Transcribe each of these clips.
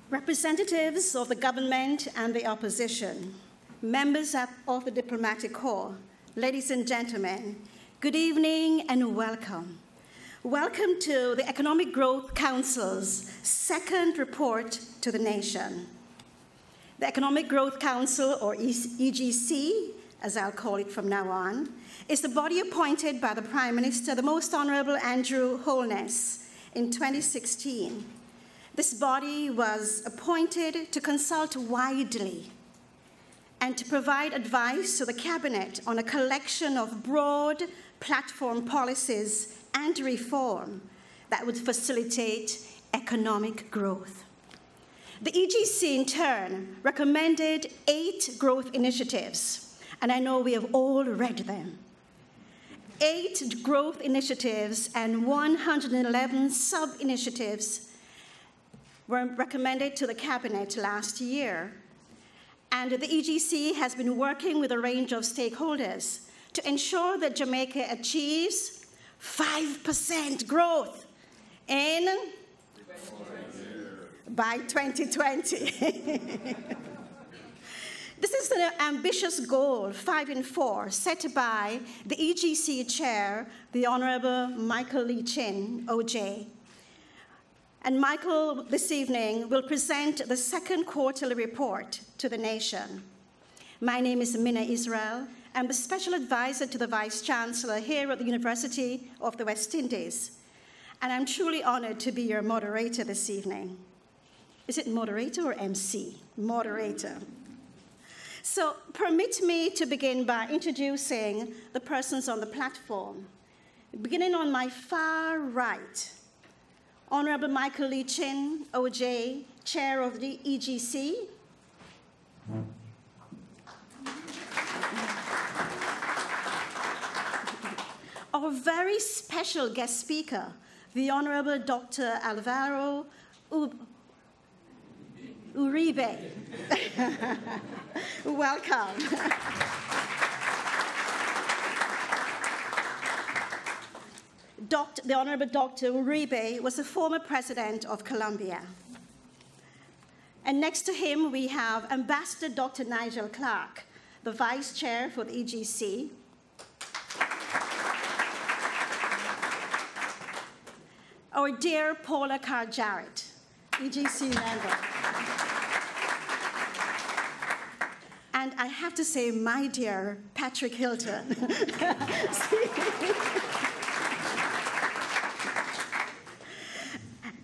Representatives of the government and the opposition, members of the diplomatic corps, ladies and gentlemen, good evening and welcome. Welcome to the Economic Growth Council's second report to the nation. The Economic Growth Council, or EGC, as I'll call it from now on, is the body appointed by the Prime Minister, the Most Honorable Andrew Holness, in 2016. This body was appointed to consult widely and to provide advice to the Cabinet on a collection of broad platform policies and reform that would facilitate economic growth. The EGC, in turn, recommended 8 growth initiatives, and I know we have all read them. 8 growth initiatives and 111 sub-initiatives were recommended to the Cabinet last year. And the EGC has been working with a range of stakeholders to ensure that Jamaica achieves 5% growth by 2020. This is an ambitious goal, 5 in 4, set by the EGC chair, the Honorable Michael Lee Chin, OJ. And Michael, this evening, will present the second quarterly report to the nation. My name is Minna Israel. I'm the Special Advisor to the Vice Chancellor here at the University of the West Indies. And I'm truly honored to be your moderator this evening. Is it moderator or MC? Moderator. So permit me to begin by introducing the persons on the platform. Beginning on my far right, Honorable Michael Lee Chin, OJ, Chair of the EGC. Our very special guest speaker, the Honorable Dr. Alvaro Uribe. Welcome. The Honorable Dr. Uribe was a former president of Colombia. And next to him, we have Ambassador Dr. Nigel Clark, the Vice Chair for the EGC. Our dear Paula Carr-Jarrett, EGC member. And I have to say, my dear Patrick Hilton.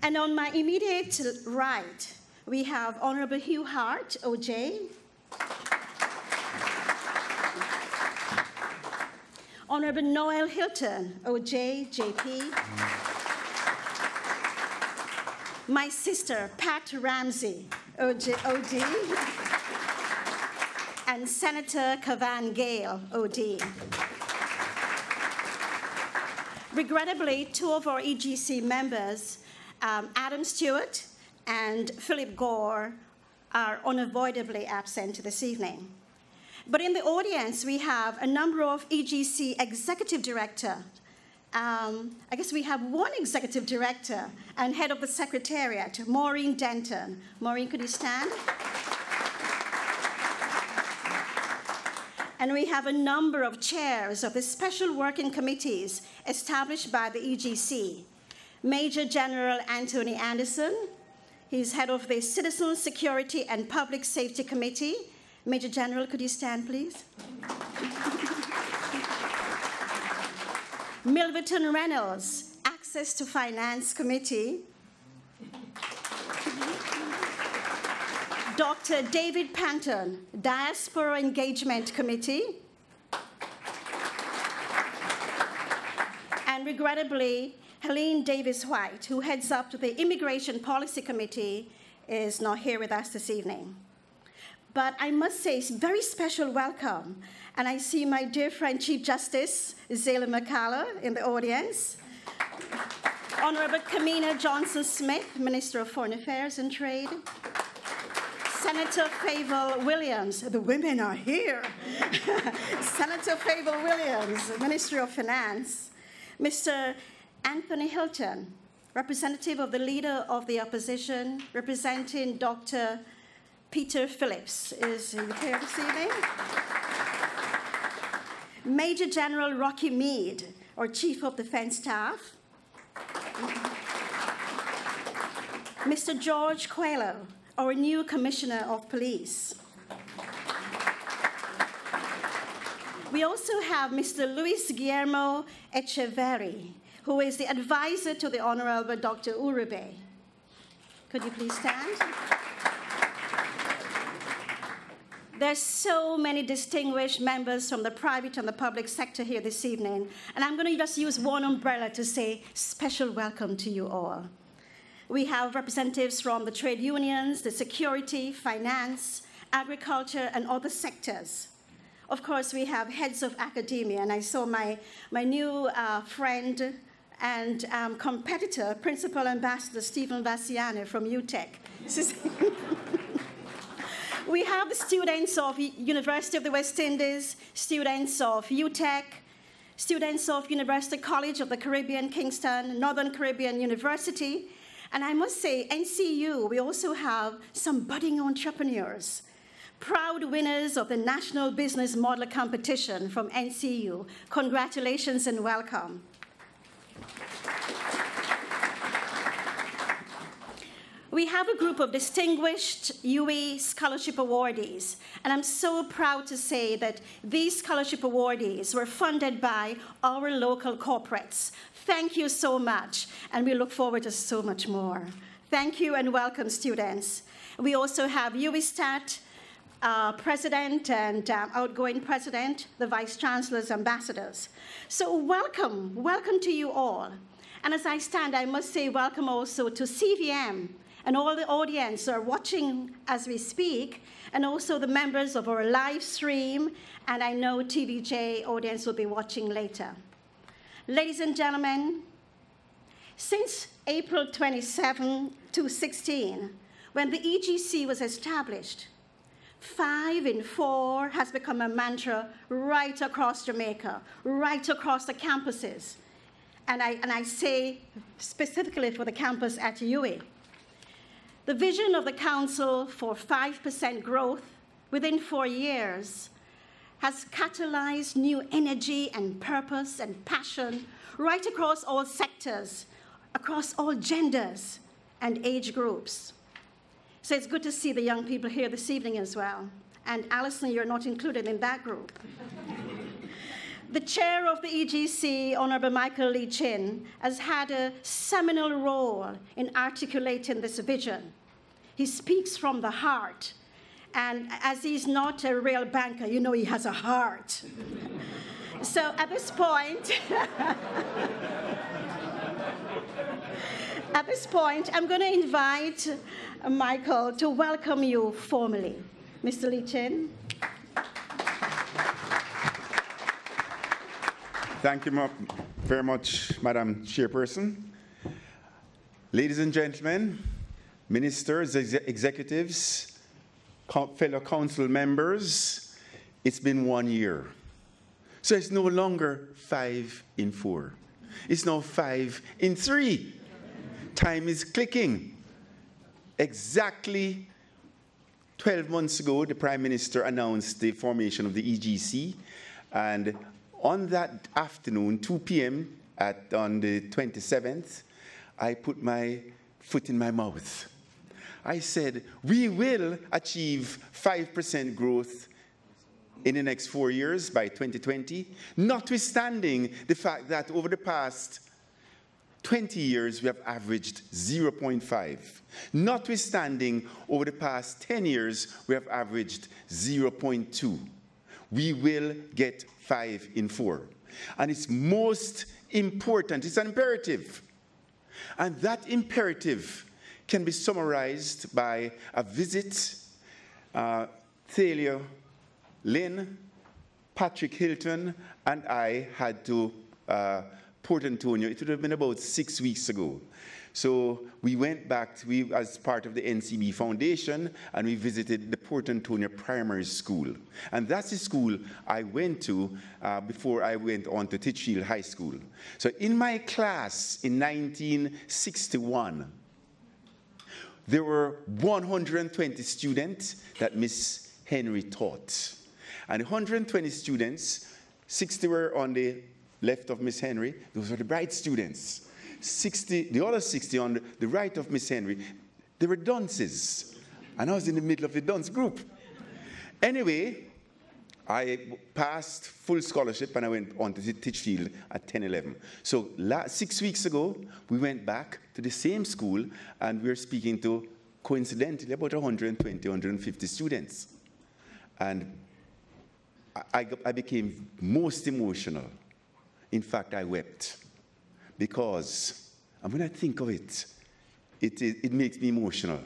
And on my immediate right, we have Honorable Hugh Hart, OJ. Honorable Noel Hilton, OJ, JP. My sister, Pat Ramsey, OD. And Senator Cavan Gale, OD. Regrettably, 2 of our EGC members, Adam Stewart and Philip Gore, are unavoidably absent this evening. But in the audience, we have a number of EGC executive directors. I guess we have 1 executive director and head of the secretariat, Maureen Denton. Maureen, could you stand? And we have a number of chairs of the special working committees established by the EGC. Major General Anthony Anderson, he's head of the Citizen Security and Public Safety Committee. Major General, could you stand, please? Milverton Reynolds, Access to Finance Committee. Dr. David Panton, Diaspora Engagement Committee. And regrettably, Helene Davis-White, who heads up the Immigration Policy Committee, is not here with us this evening. But I must say, it's a very special welcome. And I see my dear friend, Chief Justice Zayla McCalla, in the audience. Honorable Kamina Johnson-Smith, Minister of Foreign Affairs and Trade. Senator Fable Williams, the women are here. Senator Fable Williams, Minister of Finance. Mr. Anthony Hilton, representative of the Leader of the Opposition, representing Dr. Peter Phillips, is here this evening. Major General Rocky Mead, our Chief of Defense Staff. Mr. George Coelho, our new Commissioner of Police. We also have Mr. Luis Guillermo Echeverri, who is the advisor to the Honorable Dr. Uribe. Could you please stand? There's so many distinguished members from the private and the public sector here this evening, and I'm going to just use one umbrella to say special welcome to you all. We have representatives from the trade unions, the security, finance, agriculture, and other sectors. Of course, we have heads of academia, and I saw my new friend and competitor, Principal Ambassador Stephen Bassiani from UTEC. We have the students of University of the West Indies, students of UTEC, students of University College of the Caribbean, Kingston, Northern Caribbean University, and I must say, NCU, we also have some budding entrepreneurs, proud winners of the National Business Model Competition from NCU. Congratulations and welcome. We have a group of distinguished UWI scholarship awardees, and I'm so proud to say that these scholarship awardees were funded by our local corporates. Thank you so much, and we look forward to so much more. Thank you and welcome, students. We also have UWI-STAT president and outgoing president, the vice chancellors, ambassadors. So welcome to you all. And as I stand, I must say welcome also to CVM, and all the audience are watching as we speak, and also the members of our live stream, and I know TVJ audience will be watching later. Ladies and gentlemen, since April 27, 2016, when the EGC was established, 5 in 4 has become a mantra right across Jamaica, right across the campuses. And I say specifically for the campus at UWI. The vision of the Council for 5% growth within 4 years has catalyzed new energy and purpose and passion right across all sectors, across all genders and age groups. So it's good to see the young people here this evening as well. And Alison, you're not included in that group. The chair of the EGC, Honorable Michael Lee Chin, has had a seminal role in articulating this vision. He speaks from the heart. And as he's not a real banker, you know he has a heart. So at this point, I'm going to invite Michael to welcome you formally. Mr. Lee Chin. Thank you very much, Madam Chairperson. Ladies and gentlemen, ministers, executives, fellow council members, it's been 1 year. So it's no longer 5 in 4. It's now 5 in 3. Time is clicking. Exactly 12 months ago, the Prime Minister announced the formation of the EGC, and on that afternoon, 2 p.m. on the 27th, I put my foot in my mouth. I said, we will achieve 5% growth in the next 4 years by 2020, notwithstanding the fact that over the past 20 years we have averaged 0.5. Notwithstanding over the past 10 years we have averaged 0.2. We will get 5 in 4. And it's most important, it's an imperative. And that imperative can be summarized by a visit. Thalia Lynn, Patrick Hilton, and I had to Port Antonio. It would have been about 6 weeks ago. So we went back, as part of the NCB Foundation, and we visited the Port Antonio Primary School. And that's the school I went to before I went on to Titchfield High School. So in my class in 1961, there were 120 students that Miss Henry taught. And 120 students, 60 were on the left of Miss Henry. Those were the bright students. 60, the other 60 on the right of Miss Henry, they were dunces. And I was in the middle of the dunce group. Anyway, I passed full scholarship and I went on to Titchfield at 10-11. So 6 weeks ago, we went back to the same school and we were speaking to, coincidentally, about 120, 150 students. And I became most emotional. In fact, I wept. Because, and when I think of it, it makes me emotional.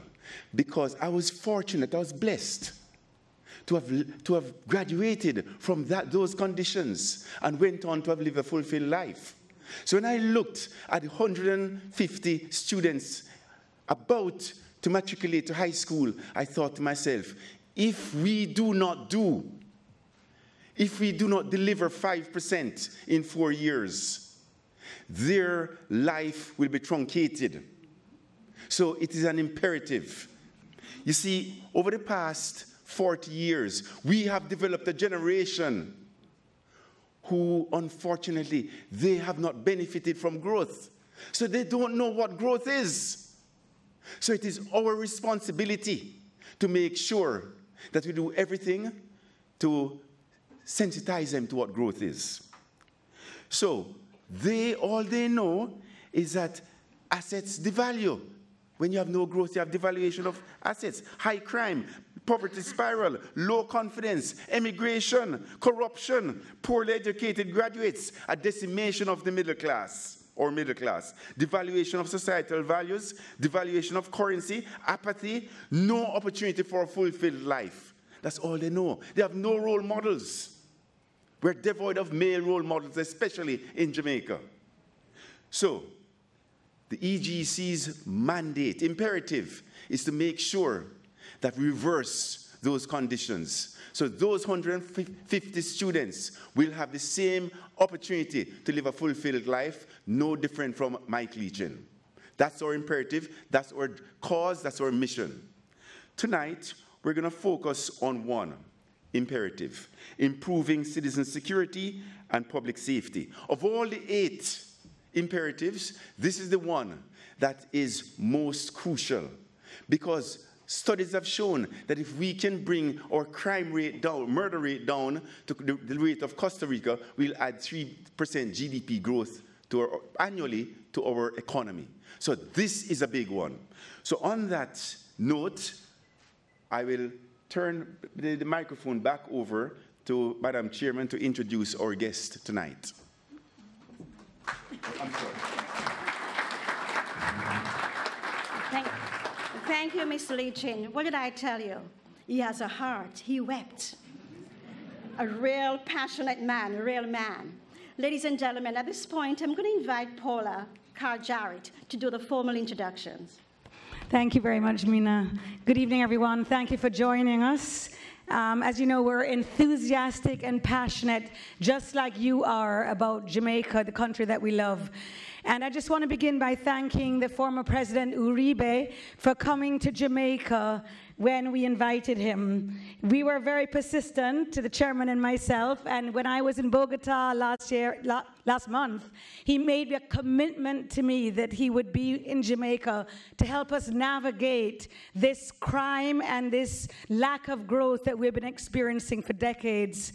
Because I was fortunate, I was blessed to have graduated from those conditions and went on to have lived a fulfilled life. So when I looked at 150 students about to matriculate to high school, I thought to myself, if we do not deliver 5% in 4 years, their life will be truncated. So it is an imperative. You see, over the past 40 years, we have developed a generation who, unfortunately, they have not benefited from growth. So they don't know what growth is. So it is our responsibility to make sure that we do everything to sensitize them to what growth is. So all they know is that assets devalue. When you have no growth, you have devaluation of assets, high crime, poverty spiral, low confidence, emigration, corruption, poorly educated graduates, a decimation of the middle class, devaluation of societal values, devaluation of currency, apathy, no opportunity for a fulfilled life. That's all they know. They have no role models. We're devoid of male role models, especially in Jamaica. So, the EGC's mandate, imperative, is to make sure that we reverse those conditions. So those 150 students will have the same opportunity to live a fulfilled life, no different from Mike Leachin. That's our imperative, that's our cause, that's our mission. Tonight, we're going to focus on one imperative: improving citizen security and public safety. Of all the 8 imperatives, this is the one that is most crucial, because studies have shown that if we can bring our crime rate down, murder rate down to the rate of Costa Rica, we'll add 3% GDP growth annually to our economy. So this is a big one. So on that note, I will turn the microphone back over to Madam Chairman to introduce our guest tonight. I'm sorry. Thank you, Mr. Leachin. What did I tell you? He has a heart. He wept. A real passionate man, a real man. Ladies and gentlemen, at this point, I'm going to invite Paula Carr-Jarrett to do the formal introductions. Thank you very much, Mina. Good evening, everyone. Thank you for joining us. As you know, we're enthusiastic and passionate, just like you are, about Jamaica, the country that we love. And I just want to begin by thanking the former President Uribe for coming to Jamaica when we invited him. We were very persistent, to the chairman and myself, and when I was in Bogota last month, he made a commitment to me that he would be in Jamaica to help us navigate this crime and this lack of growth that we've been experiencing for decades.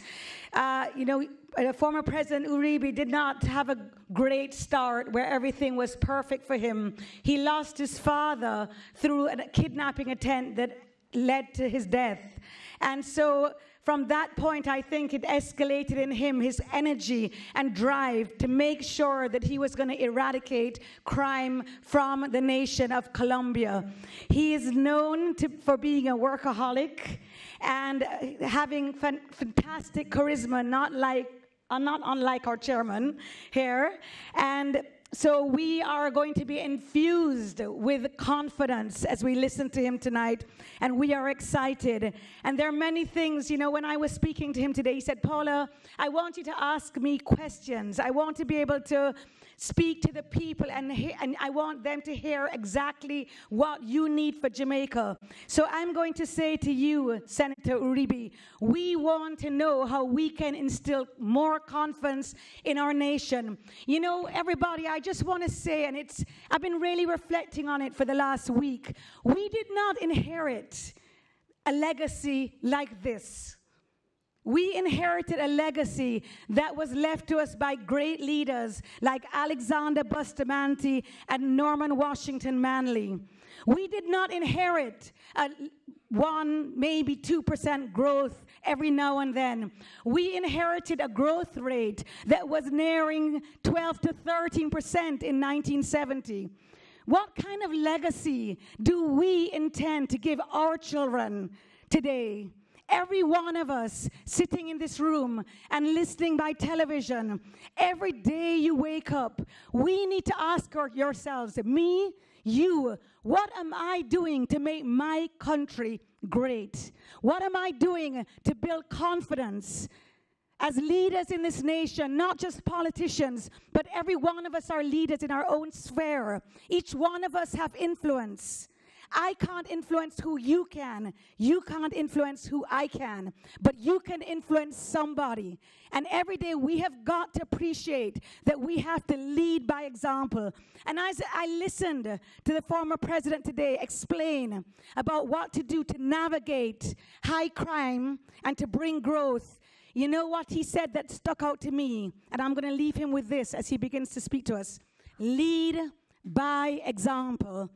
Former President Uribe did not have a great start where everything was perfect for him. He lost his father through a kidnapping attempt that led to his death. And so from that point, I think it escalated in him his energy and drive to make sure that he was going to eradicate crime from the nation of Colombia. He is known for being a workaholic and having fantastic charisma, not like not unlike our chairman here. And so we are going to be infused with confidence as we listen to him tonight, and we are excited. And there are many things, you know, when I was speaking to him today, he said, Paula, I want you to ask me questions. I want to be able to speak to the people, and I want them to hear exactly what you need for Jamaica. So I'm going to say to you, Senator Uribe, we want to know how we can instill more confidence in our nation. You know, everybody, I just want to say, and I've been really reflecting on it for the last week, we did not inherit a legacy like this. We inherited a legacy that was left to us by great leaders like Alexander Bustamante and Norman Washington Manley. We did not inherit a 1%, maybe 2% growth every now and then. We inherited a growth rate that was nearing 12 to 13% in 1970. What kind of legacy do we intend to give our children today? Every one of us sitting in this room and listening by television, every day you wake up, we need to ask yourselves, me, you, what am I doing to make my country great? What am I doing to build confidence? As leaders in this nation, not just politicians, but every one of us are leaders in our own sphere. Each one of us have influence. I can't influence who you can. You can't influence who I can. But you can influence somebody. And every day we have got to appreciate that we have to lead by example. And as I listened to the former president today explain about what to do to navigate high crime and to bring growth, you know what he said that stuck out to me? And I'm going to leave him with this as he begins to speak to us. Lead by example.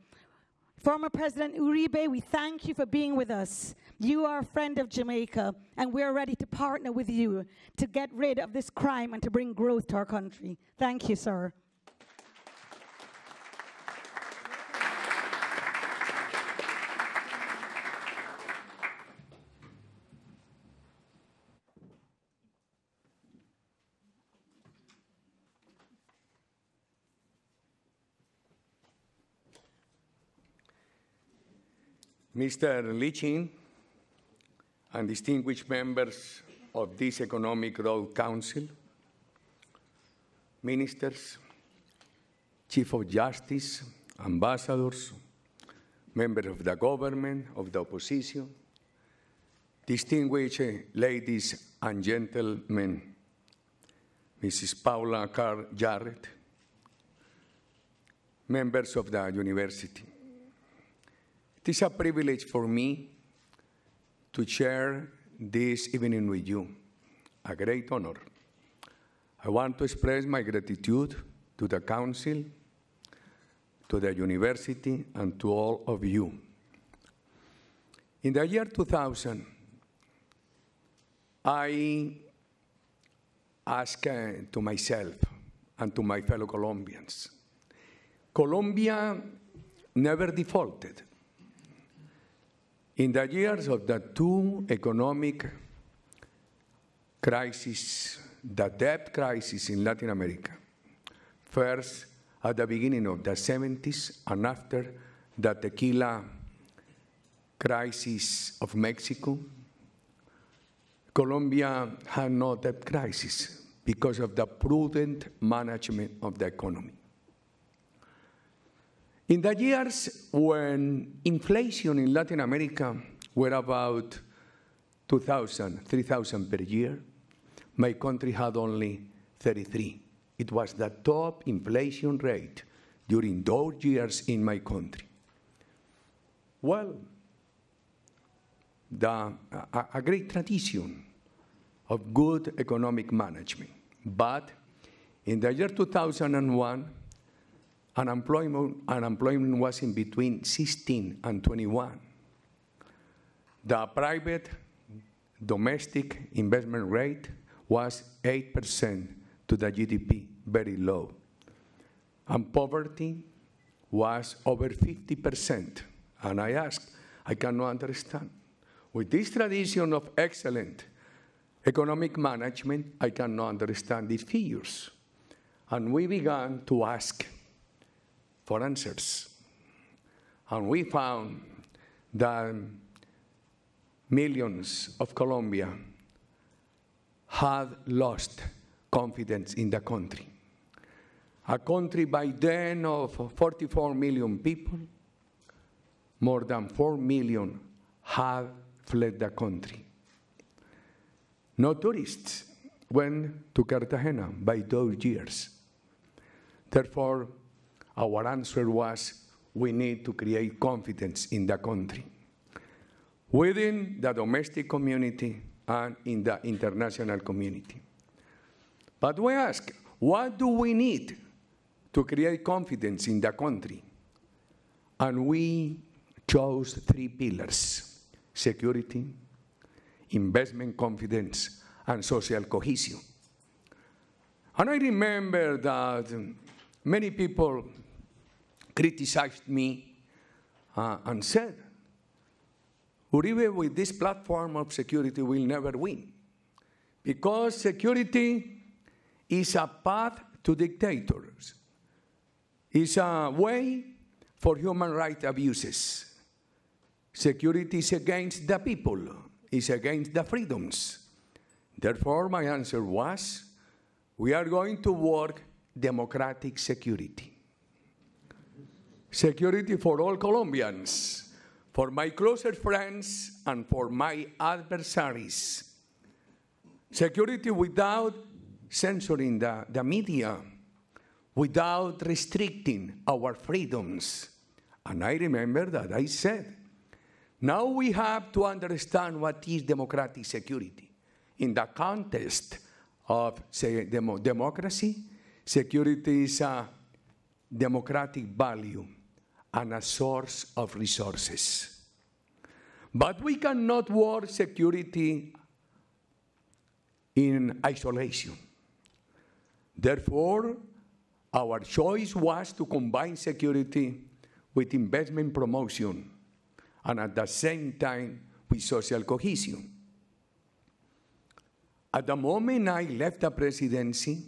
Former President Uribe, we thank you for being with us. You are a friend of Jamaica, and we're ready to partner with you to get rid of this crime and to bring growth to our country. Thank you, sir. Mr. Lichin and distinguished members of this Economic Growth Council, ministers, Chief of Justice, ambassadors, members of the government, of the opposition, distinguished ladies and gentlemen, Mrs. Paula Carr Jarrett, members of the university. It is a privilege for me to share this evening with you, a great honor. I want to express my gratitude to the Council, to the university, and to all of you. In the year 2000, I asked to myself and to my fellow Colombians, Colombia never defaulted. In the years of the two economic crises, the debt crisis in Latin America, first at the beginning of the 70s and after the tequila crisis of Mexico, Colombia had no debt crisis because of the prudent management of the economy. In the years when inflation in Latin America were about 2,000, 3,000 per year, my country had only 33. It was the top inflation rate during those years in my country. Well, a great tradition of good economic management. But in the year 2001, unemployment was in between 16 and 21. The private domestic investment rate was 8% to the GDP, very low. And poverty was over 50%. And I asked, I cannot understand. With this tradition of excellent economic management, I cannot understand these figures. And we began to ask for answers. And we found that millions of Colombia had lost confidence in the country. A country by then of 44 million people, more than 4 million had fled the country. No tourists went to Cartagena by those years. Therefore, our answer was, we need to create confidence in the country, within the domestic community and in the international community. But we ask, what do we need to create confidence in the country? And we chose 3 pillars: security, investment confidence, and social cohesion. And I remember that many people criticized me and said, Uribe, with this platform of security, will never win, because security is a path to dictators. It's a way for human rights abuses. Security is against the people, it's against the freedoms. Therefore, my answer was, we are going to work democratic security. Security for all Colombians, for my closest friends and for my adversaries. Security without censoring the media, without restricting our freedoms. And I remember that I said, now we have to understand what is democratic security. In the context of, say, democracy, security is a democratic value and a source of resources. But we cannot work security in isolation. Therefore, our choice was to combine security with investment promotion and at the same time with social cohesion. At the moment I left the presidency,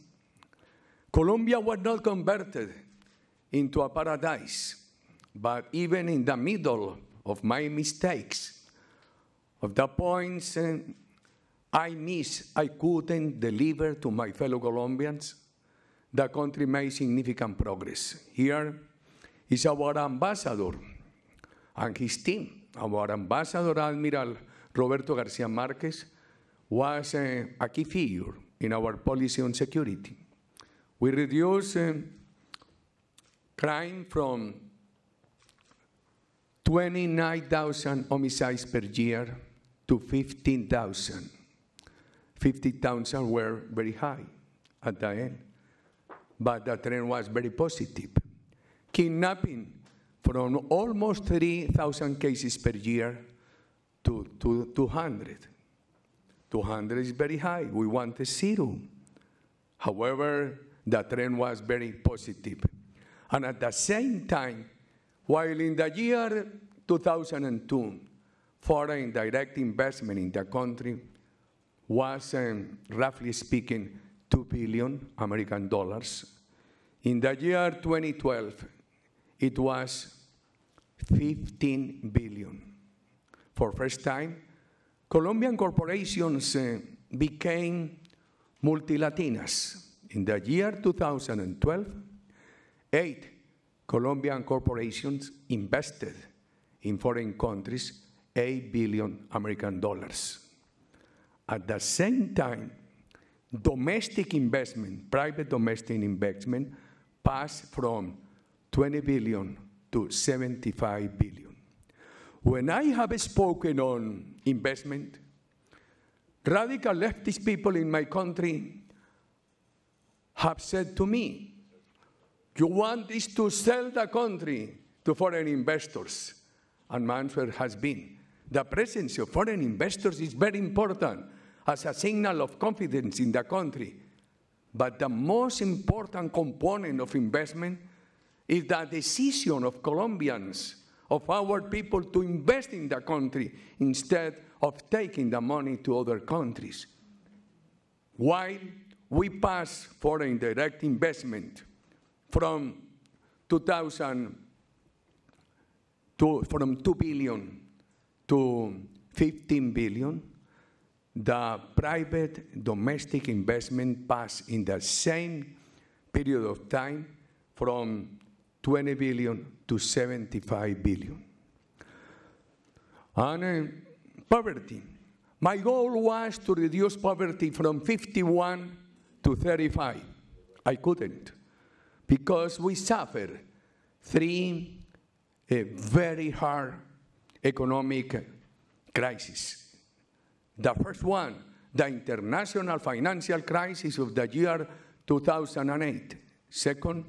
Colombia was not converted into a paradise. But even in the middle of my mistakes, of the points I missed, I couldn't deliver to my fellow Colombians, the country made significant progress. Here is our ambassador and his team. Our ambassador, Admiral Roberto Garcia Marquez, was a key figure in our policy on security. We reduced crime from 29,000 homicides per year to 15,000. 50,000 were very high at the end, but the trend was very positive. Kidnapping from almost 3,000 cases per year to 200. 200 is very high. We wanted 0. However, the trend was very positive. And at the same time, while in the year 2002, foreign direct investment in the country was, roughly speaking, $2 billion American dollars. In the year 2012, it was 15 billion. For first time, Colombian corporations became multilatinas. In the year 2012, 8 Colombian corporations invested in foreign countries $8 billion American dollars. At the same time, domestic investment, private domestic investment, passed from 20 billion to 75 billion. When I have spoken on investment, radical leftist people in my country have said to me, you want this to sell the country to foreign investors. And my answer has been, the presence of foreign investors is very important as a signal of confidence in the country. But the most important component of investment is the decision of Colombians, of our people, to invest in the country instead of taking the money to other countries. while we passed foreign direct investment from 2 billion to 15 billion, the private domestic investment passed in the same period of time from 20 billion to 75 billion. And poverty. My goal was to reduce poverty from 51 to 35. I couldn't, because we suffered 3 very hard economic crises. The first one, the international financial crisis of the year 2008. Second,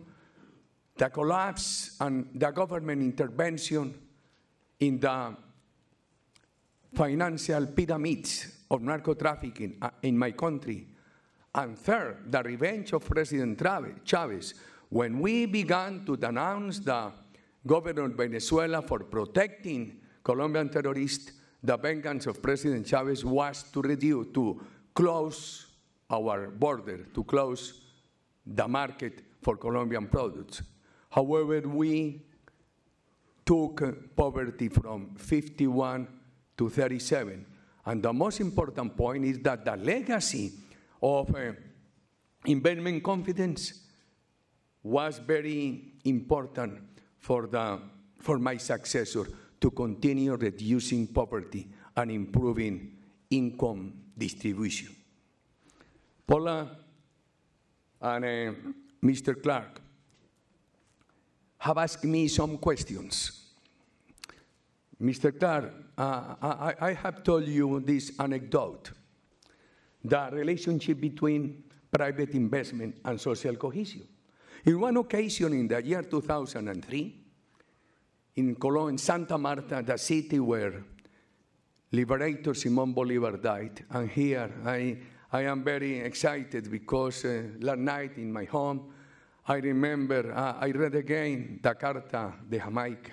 the collapse and the government intervention in the financial pyramids of narco-trafficking in my country. And third, the revenge of President Chavez, when we began to denounce the government of Venezuela for protecting Colombian terrorists. The vengeance of President Chavez was to close our border, to close the market for Colombian products. However, we took poverty from 51 to 37. And the most important point is that the legacy of investment confidence was very important for my successor to continue reducing poverty and improving income distribution. Paula and Mr. Clark have asked me some questions. Mr. Clark, I have told you this anecdote, the relationship between private investment and social cohesion. In one occasion in the year 2003, in Santa Marta, the city where Liberator Simón Bolívar died, and here I am very excited because last night in my home, I remember, I read again the Carta de Jamaica,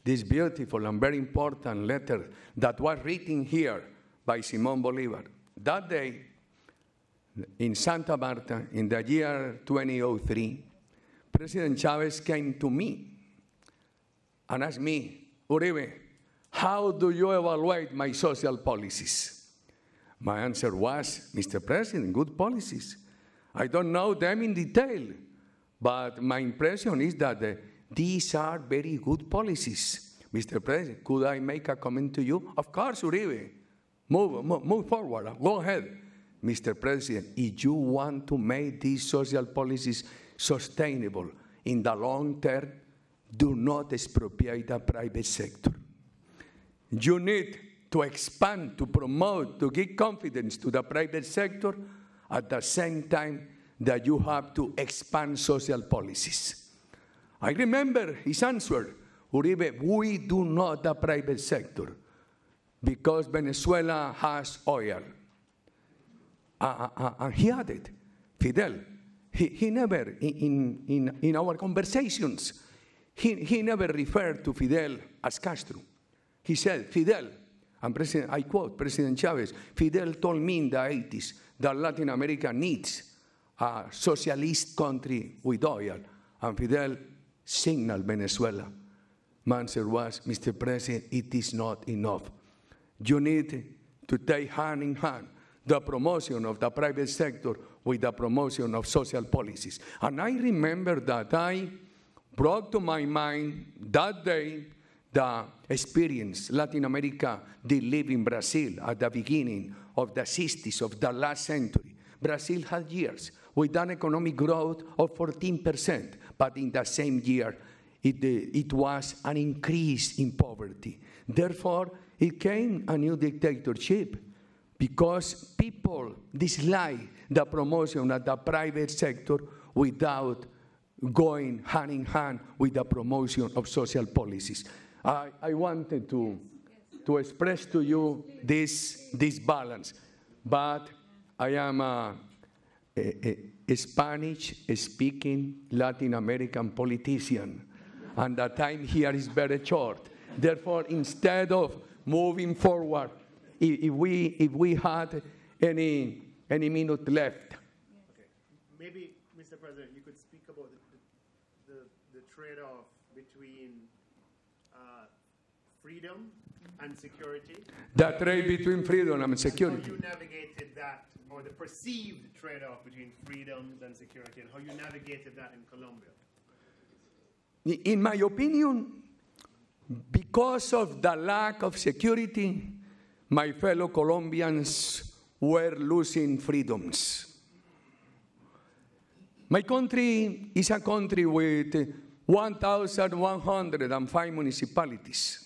this beautiful and very important letter that was written here by Simón Bolívar. That day, in Santa Marta, in the year 2003, President Chavez came to me and asked me, Uribe, how do you evaluate my social policies? My answer was, Mr. President, good policies. I don't know them in detail, but my impression is that these are very good policies. Mr. President, could I make a comment to you? Of course, Uribe. Move forward. Go ahead. Mr. President, if you want to make these social policies sustainable in the long term, do not expropriate the private sector. You need to expand, to promote, to give confidence to the private sector at the same time that you have to expand social policies. I remember his answer, Uribe, we do not the private sector because Venezuela has oil. And he added, Fidel, he never, in our conversations, he never referred to Fidel as Castro. He said, Fidel, and I quote President Chavez, Fidel told me in the 80s that Latin America needs a socialist country with oil, and Fidel signaled Venezuela. My answer was, Mr. President, it is not enough. You need to take hand in hand the promotion of the private sector with the promotion of social policies. And I remember that I brought to my mind that day the experience Latin America did live in Brazil at the beginning of the 60s of the last century. Brazil had years with an economic growth of 14%, but in the same year, it was an increase in poverty. Therefore, it came a new dictatorship because people dislike the promotion of the private sector without going hand in hand with the promotion of social policies. I wanted to express to you this balance, but I am a Spanish-speaking Latin American politician, and the time here is very short. Therefore, instead of moving forward, if we had any any minute left. Okay. Maybe, Mr. President, you could speak about the trade-off between freedom and security. The trade between freedom and security. How you navigated that, or the perceived trade-off between freedoms and security, and how you navigated that in Colombia. In my opinion, because of the lack of security, my fellow Colombians were losing freedoms. My country is a country with 1,105 municipalities.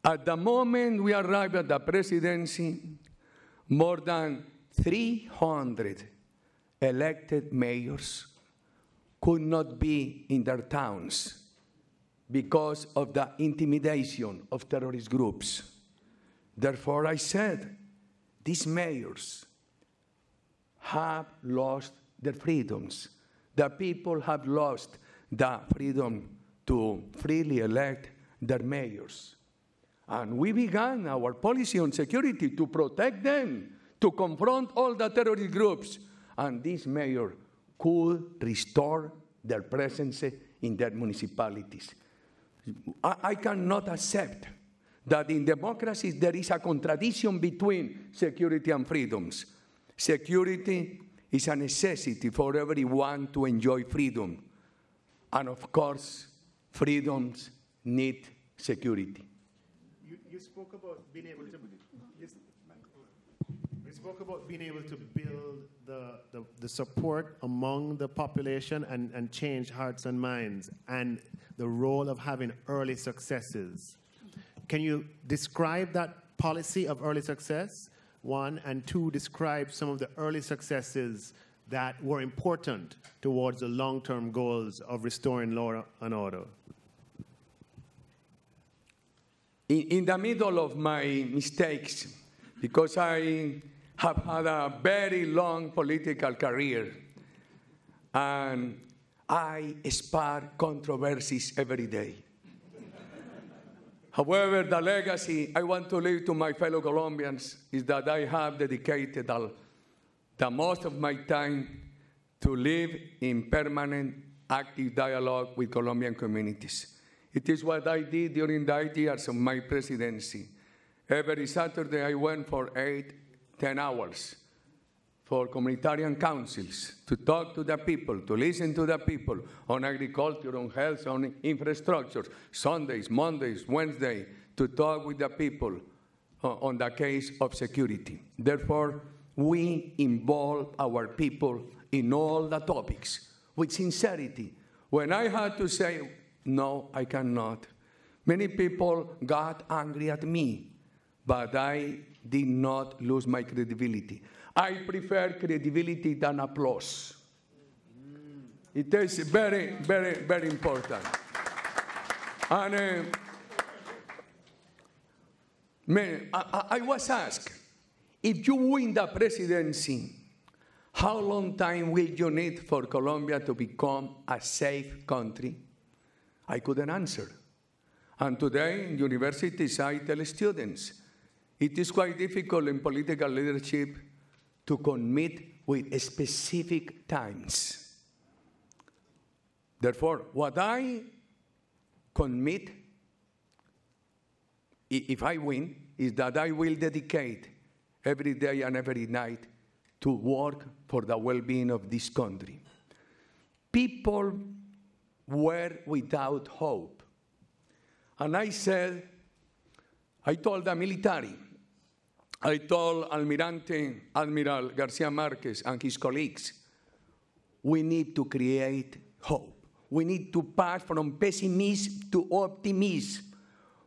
At the moment we arrived at the presidency, more than 300 elected mayors could not be in their towns because of the intimidation of terrorist groups. Therefore, I said, these mayors have lost their freedoms. The people have lost the freedom to freely elect their mayors. And we began our policy on security to protect them, to confront all the terrorist groups. And this mayor could restore their presence in their municipalities. I cannot accept that in democracies there is a contradiction between security and freedoms. Security is a necessity for everyone to enjoy freedom. And of course, freedoms need security. You spoke about being able to build the support among the population and change hearts and minds, and the role of having early successes. Can you describe that policy of early success, one, and two, describe some of the early successes that were important towards the long-term goals of restoring law and order? In the middle of my mistakes, because I have had a very long political career, and I spark controversies every day. However, the legacy I want to leave to my fellow Colombians is that I have dedicated the most of my time to live in permanent, active dialogue with Colombian communities. It is what I did during the 8 years of my presidency. Every Saturday I went for 8-10 hours for communitarian councils to talk to the people, to listen to the people on agriculture, on health, on infrastructure, Sundays, Mondays, Wednesday, to talk with the people on the case of security. Therefore, we involve our people in all the topics with sincerity. When I had to say, no, I cannot, many people got angry at me, but I did not lose my credibility. I prefer credibility than applause. It is very, very, very important. And I was asked, if you win the presidency, how long time will you need for Colombia to become a safe country? I couldn't answer. And today in universities, I tell students, it is quite difficult in political leadership to commit with specific times. Therefore, what I commit, if I win, is that I will dedicate every day and every night to work for the well-being of this country. People were without hope. And I told the military, I told Admiral Garcia Marquez and his colleagues, we need to create hope. We need to pass from pessimism to optimism.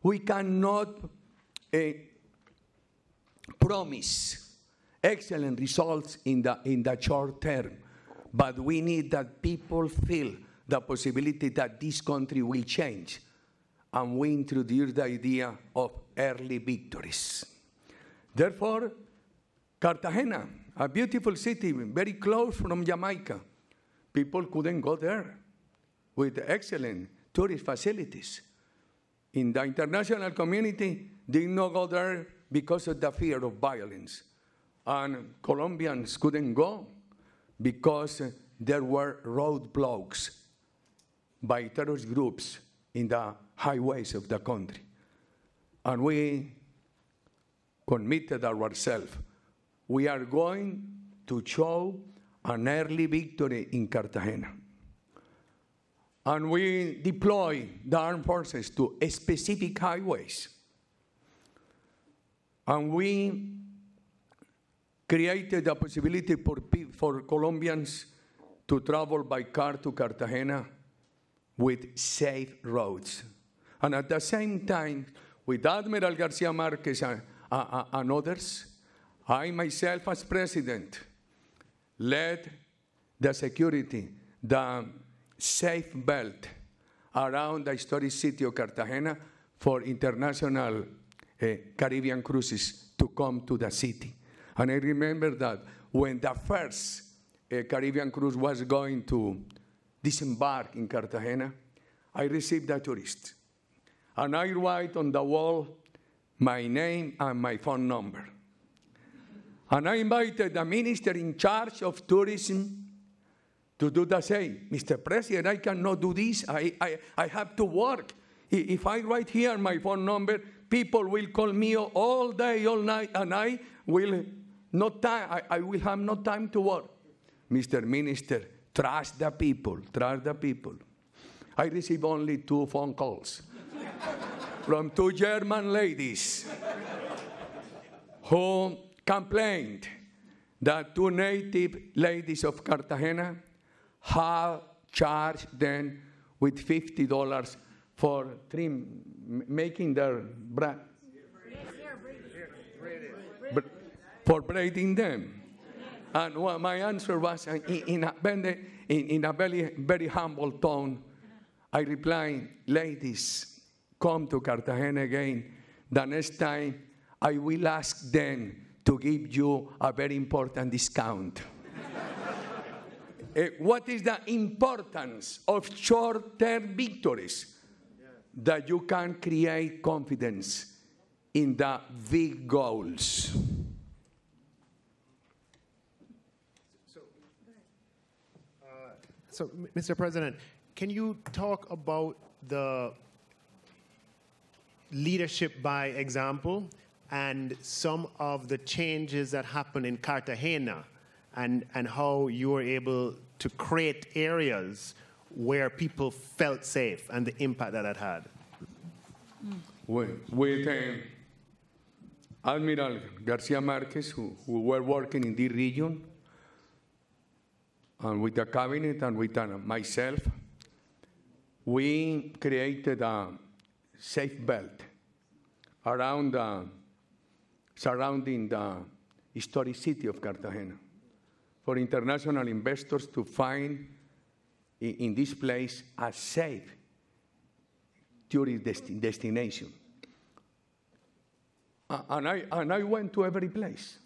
We cannot promise excellent results in the short term, but we need that people feel the possibility that this country will change. And we introduced the idea of early victories. Therefore, Cartagena, a beautiful city, very close from Jamaica, people couldn't go there with excellent tourist facilities. In the international community, they did not go there because of the fear of violence. and Colombians couldn't go because there were roadblocks by terrorist groups in the highways of the country. And we committed ourselves. We are going to show an early victory in Cartagena. And we deploy the armed forces to specific highways. And we created the possibility for Colombians to travel by car to Cartagena with safe roads. And at the same time, with Admiral Garcia Marquez and others, I myself as president led the security, the safe belt around the historic city of Cartagena for international Caribbean cruises to come to the city. And I remember that when the first Caribbean cruise was going to disembark in Cartagena, I received a tourist. And I write on the wall my name and my phone number. And I invited the minister in charge of tourism to do the same. Mr. President, I cannot do this. I have to work. If I write here my phone number, people will call me all day, all night, and I will I will have no time to work. Mr. Minister, trust the people, trust the people. I received only 2 phone calls from 2 German ladies who complained that 2 native ladies of Cartagena have charged them with $50 for making their for braiding them. And my answer was in a very humble tone. I replied, ladies, come to Cartagena again. The next time, I will ask them to give you a very important discount. What is the importance of short-term victories? That you can create confidence in the big goals. So, Mr. President, can you talk about the leadership by example and some of the changes that happened in Cartagena and how you were able to create areas where people felt safe and the impact that it had? With Admiral Garcia Marquez, who were working in this region, and with the cabinet and with myself, we created a safe belt around surrounding the historic city of Cartagena for international investors to find in this place a safe tourist destination. And I went to every place,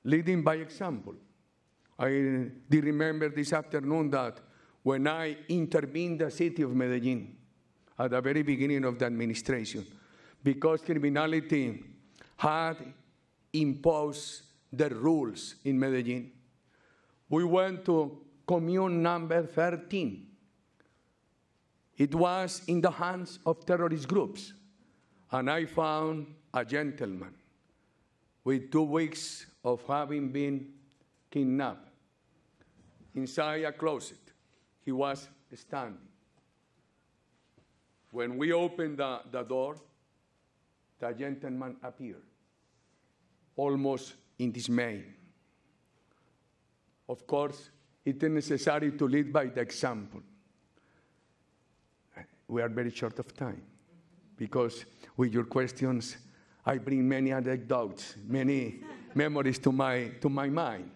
leading by example. I did remember this afternoon that when I intervened the city of Medellin at the very beginning of the administration, because criminality had imposed the rules in Medellin, we went to commune number 13. It was in the hands of terrorist groups, and I found a gentleman with 2 weeks of having been kidnapped. Inside a closet, he was standing. When we opened the door, the gentleman appeared, almost in dismay. Of course, it is necessary to lead by the example. We are very short of time, because with your questions, I bring many anecdotes, many memories to my mind.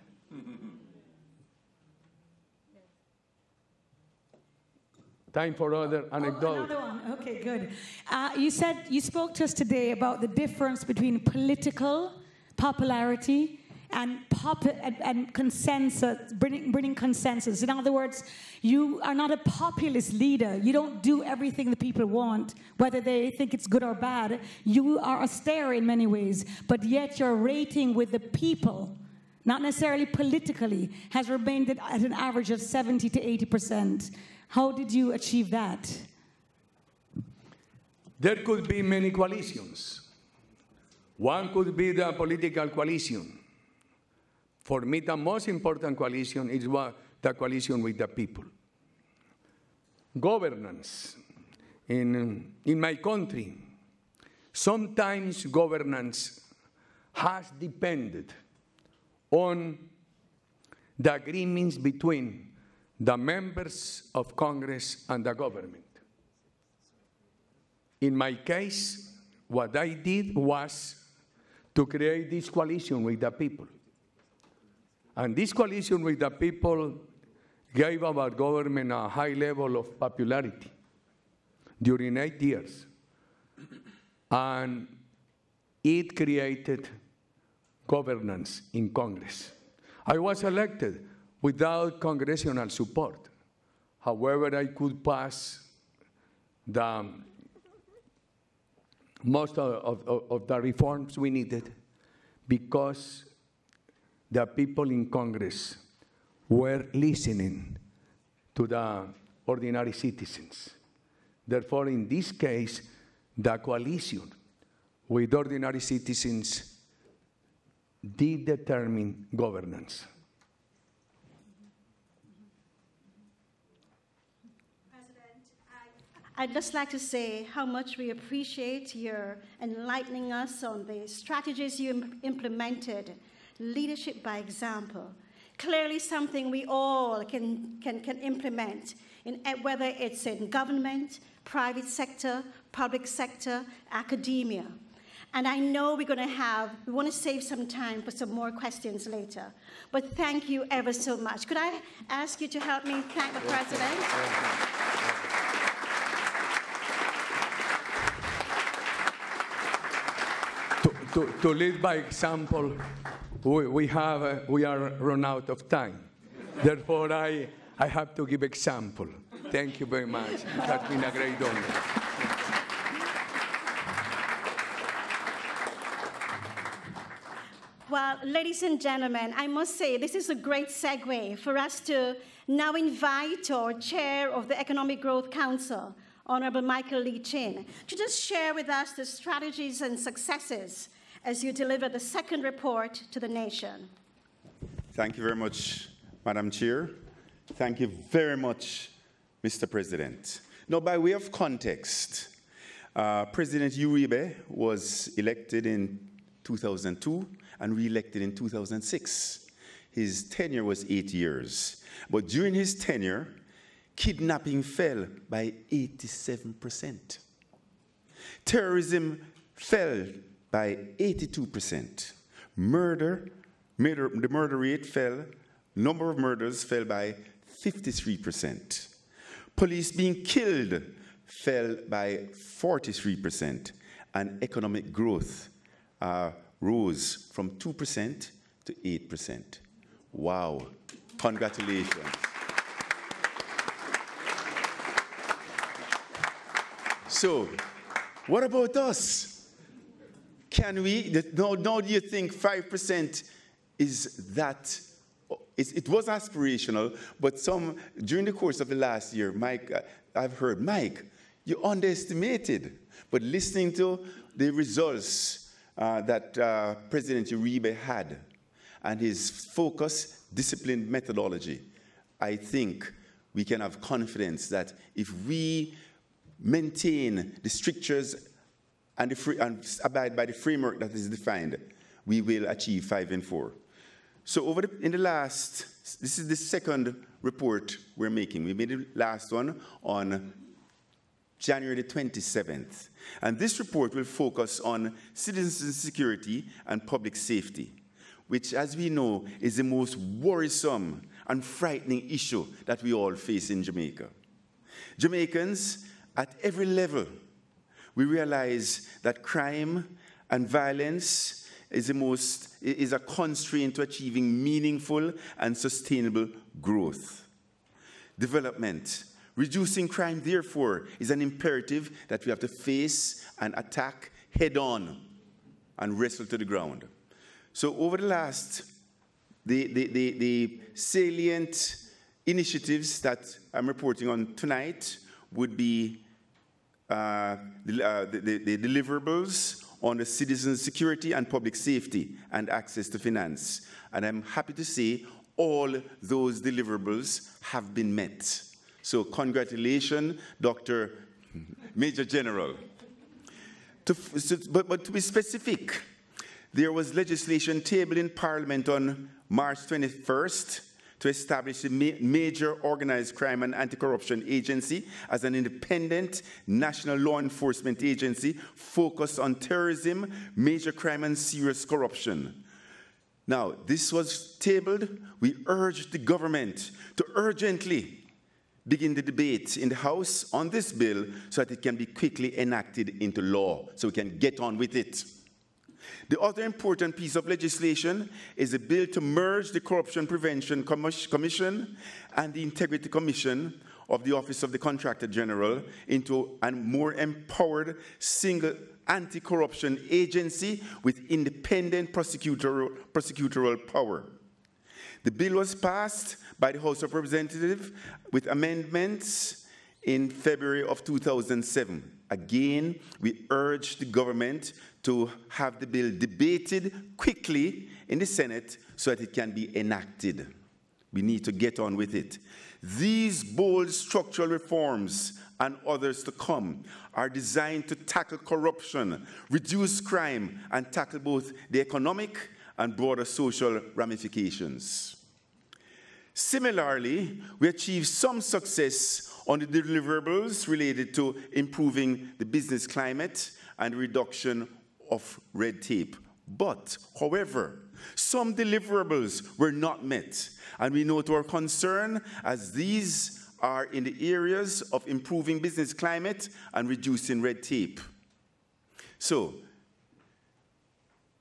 Time for other anecdote. Another one. Okay, good. You spoke to us today about the difference between political popularity and consensus, bringing consensus. In other words, you are not a populist leader. You don't do everything the people want, whether they think it's good or bad. You are austere in many ways, but yet your rating with the people, not necessarily politically, has remained at an average of 70 to 80%. How did you achieve that? There could be many coalitions. One could be the political coalition. For me, the most important coalition is the coalition with the people. Governance. In my country, sometimes governance has depended on the agreements between the members of Congress and the government. In my case, what I did was to create this coalition with the people. And this coalition with the people gave our government a high level of popularity during 8 years. And it created governance in Congress. I was elected without congressional support. However, I could pass most of the reforms we needed because the people in Congress were listening to the ordinary citizens. Therefore, in this case, the coalition with ordinary citizens did determine governance. I'd just like to say how much we appreciate your enlightening us on the strategies you implemented, leadership by example. Clearly something we all can implement, whether it's in government, private sector, public sector, academia. And I know we want to save some time for some more questions later. But thank you ever so much. Could I ask you to help me thank the President? To lead by example, we are run out of time. Therefore, I have to give example. Thank you very much. It has been a great honor. Well, ladies and gentlemen, I must say this is a great segue for us to now invite our chair of the Economic Growth Council, Honorable Michael Lee Chin, to just share with us the strategies and successes as you deliver the second report to the nation. Thank you very much, Madam Chair. Thank you very much, Mr. President. Now, by way of context, President Uribe was elected in 2002 and re-elected in 2006. His tenure was 8 years. But during his tenure, kidnapping fell by 87%. Terrorism fell by 82%. The murder rate fell, number of murders fell by 53%. Police being killed fell by 43%. And economic growth rose from 2% to 8%. Wow. Congratulations. So, what about us? Can we, now do you think 5% is that, it was aspirational, but during the course of the last year, Mike, I've heard, Mike, you underestimated. But listening to the results that President Uribe had and his focus, disciplined methodology, I think we can have confidence that if we maintain the strictures and abide by the framework that is defined, we will achieve 5 and 4. So this is the second report we're making. We made the last one on January the 27th. And this report will focus on citizen security and public safety, which, as we know, is the most worrisome and frightening issue that we all face in Jamaica. Jamaicans, at every level, we realize that crime and violence is a constraint to achieving meaningful and sustainable growth. Development. Reducing crime, therefore, is an imperative that we have to face and attack head-on and wrestle to the ground. So over the last, the salient initiatives that I'm reporting on tonight would be the deliverables on the citizen security and public safety and access to finance. And I'm happy to say all those deliverables have been met. So congratulations, Dr. Major General. But to be specific, there was legislation tabled in Parliament on March 21st to establish a major organized crime and anti-corruption agency as an independent national law enforcement agency focused on terrorism, major crime, and serious corruption. Now, this was tabled. We urged the government to urgently begin the debate in the House on this bill so that it can be quickly enacted into law, so we can get on with it. The other important piece of legislation is a bill to merge the Corruption Prevention Commission and the Integrity Commission of the Office of the Contractor General into a more empowered single anti-corruption agency with independent prosecutorial power. The bill was passed by the House of Representatives with amendments in February of 2007. Again, we urge the government to have the bill debated quickly in the Senate so that it can be enacted. We need to get on with it. These bold structural reforms and others to come are designed to tackle corruption, reduce crime, and tackle both the economic and broader social ramifications. Similarly, we achieved some success on the deliverables related to improving the business climate and reduction of red tape. But, however, some deliverables were not met, and we note our concern as these are in the areas of improving business climate and reducing red tape. So,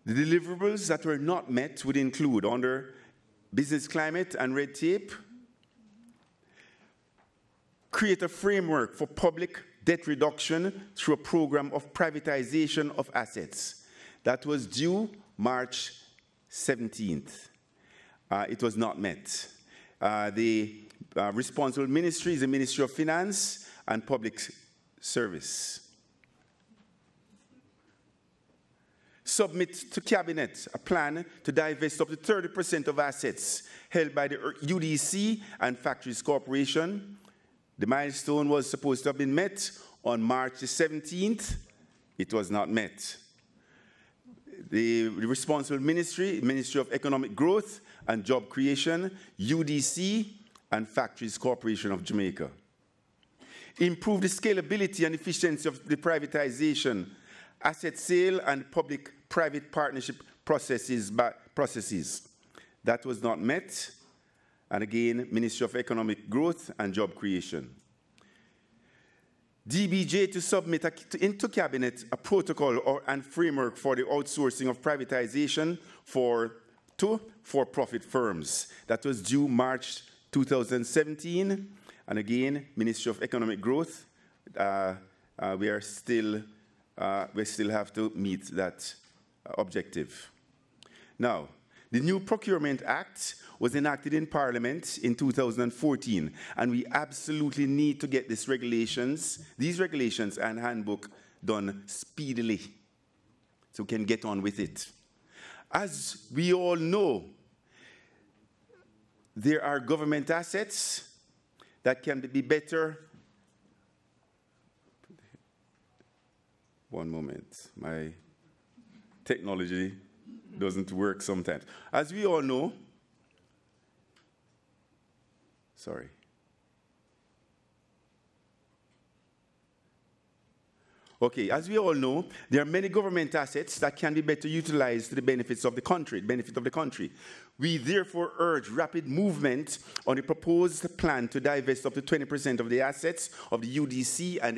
the deliverables that were not met would include, under business climate and red tape, create a framework for public debt reduction through a program of privatization of assets. That was due March 17th. It was not met. The responsible ministry is the Ministry of Finance and Public Service. Submit to Cabinet a plan to divest up to 30% of assets held by the UDC and Factories Corporation. The milestone was supposed to have been met on March the 17th. It was not met. The responsible ministry, Ministry of Economic Growth and Job Creation, UDC, and Factories Corporation of Jamaica. Improve the scalability and efficiency of the privatization, asset sale, and public-private partnership processes. That was not met. And again, Ministry of Economic Growth and Job Creation. DBJ to submit into Cabinet a protocol and framework for the outsourcing of privatization to for-profit firms. That was due March 2017. And again, Ministry of Economic Growth, we still have to meet that objective. Now, the new Procurement Act was enacted in Parliament in 2014, and we absolutely need to get these regulations and handbook done speedily so we can get on with it. As we all know, there are government assets that can be better. One moment, my technology doesn't work sometimes. As we all know, sorry. Okay, as we all know, there are many government assets that can be better utilized to the benefit of the country. We therefore urge rapid movement on the proposed plan to divest up to 20% of the assets of the UDC and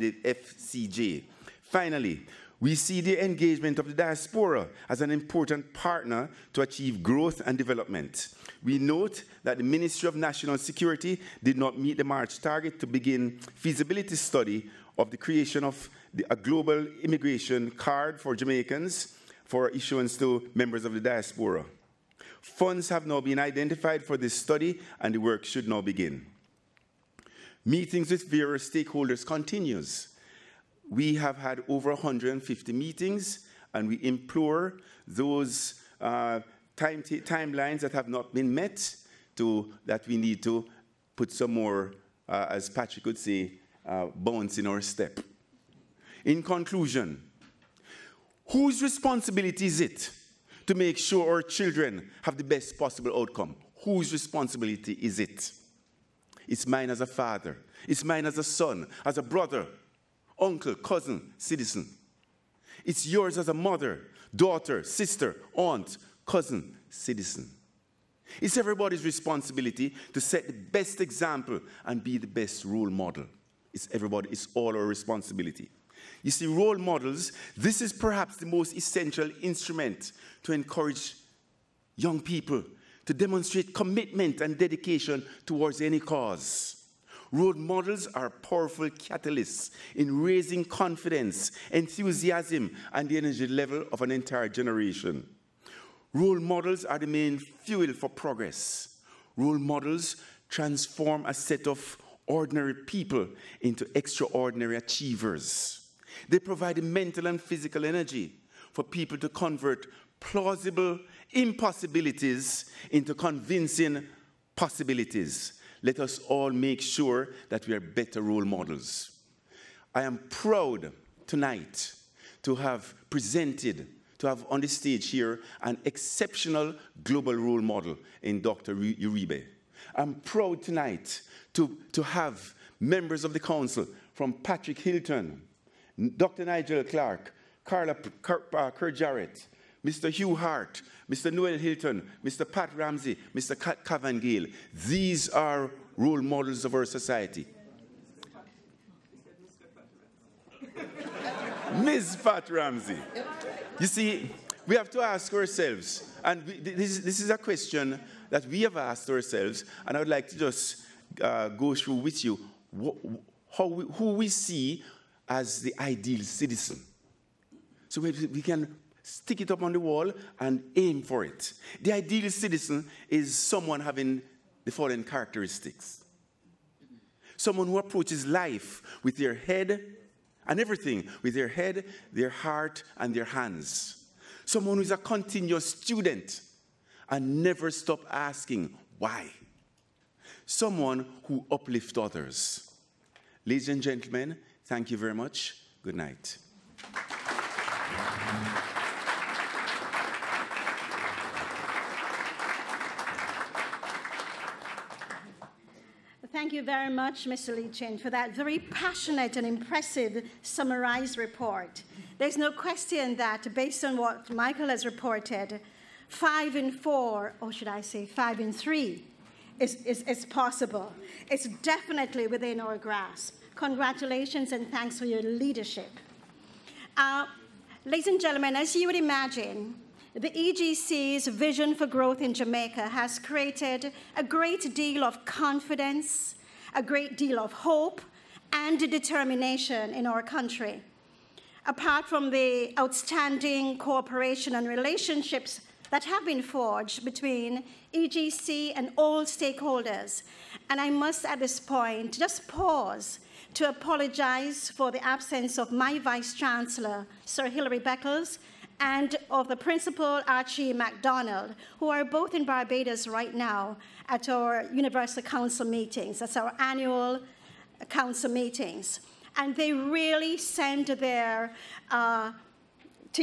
the FCJ. Finally, We see the engagement of the diaspora as an important partner to achieve growth and development. We note that the Ministry of National Security did not meet the March target to begin feasibility study of the creation of a global immigration card for Jamaicans for issuance to members of the diaspora. Funds have now been identified for this study, and the work should now begin. Meetings with various stakeholders continues. We have had over 150 meetings, and we implore those timelines that have not been met that we need to put some more, as Patrick would say, bounce in our step. In conclusion, whose responsibility is it to make sure our children have the best possible outcome? Whose responsibility is it? It's mine as a father. It's mine as a son, as a brother, uncle, cousin, citizen. It's yours as a mother, daughter, sister, aunt, cousin, citizen. It's everybody's responsibility to set the best example and be the best role model. It's all our responsibility. You see, role models, this is perhaps the most essential instrument to encourage young people to demonstrate commitment and dedication towards any cause. Role models are powerful catalysts in raising confidence, enthusiasm, and the energy level of an entire generation. Role models are the main fuel for progress. Role models transform a set of ordinary people into extraordinary achievers. They provide the mental and physical energy for people to convert plausible impossibilities into convincing possibilities. Let us all make sure that we are better role models. I am proud tonight to have presented, to have on the stage here, an exceptional global role model in Dr. Uribe. I'm proud tonight to have members of the council from Patrick Hilton, Dr. Nigel Clark, Carla Kerr Jarrett, Mr. Hugh Hart, Mr. Noel Hilton, Mr. Pat Ramsey, Mr. Cavan Gale. These are role models of our society. Ms. Pat Ramsey. You see, we have to ask ourselves, and this is a question that we have asked ourselves, and I would like to just go through with you who we see as the ideal citizen. So we can stick it up on the wall and aim for it. The ideal citizen is someone having the following characteristics. Someone who approaches life with their head and everything, with their head, their heart, and their hands. Someone who is a continuous student and never stop asking why. Someone who uplifts others. Ladies and gentlemen, thank you very much. Good night. Thank you very much, Mr. Lee Chin, for that very passionate and impressive summarized report. There's no question that, based on what Michael has reported, 5 in 4, or should I say 5 in 3, is possible. It's definitely within our grasp. Congratulations and thanks for your leadership. Ladies and gentlemen, as you would imagine, the EGC's vision for growth in Jamaica has created a great deal of confidence, a great deal of hope, and determination in our country. Apart from the outstanding cooperation and relationships that have been forged between EGC and all stakeholders, and I must at this point just pause to apologize for the absence of my Vice Chancellor, Sir Hilary Beckles, and of the Principal Archie MacDonald, who are both in Barbados right now at our Universal Council meetings. That's our annual council meetings. And they really send their, to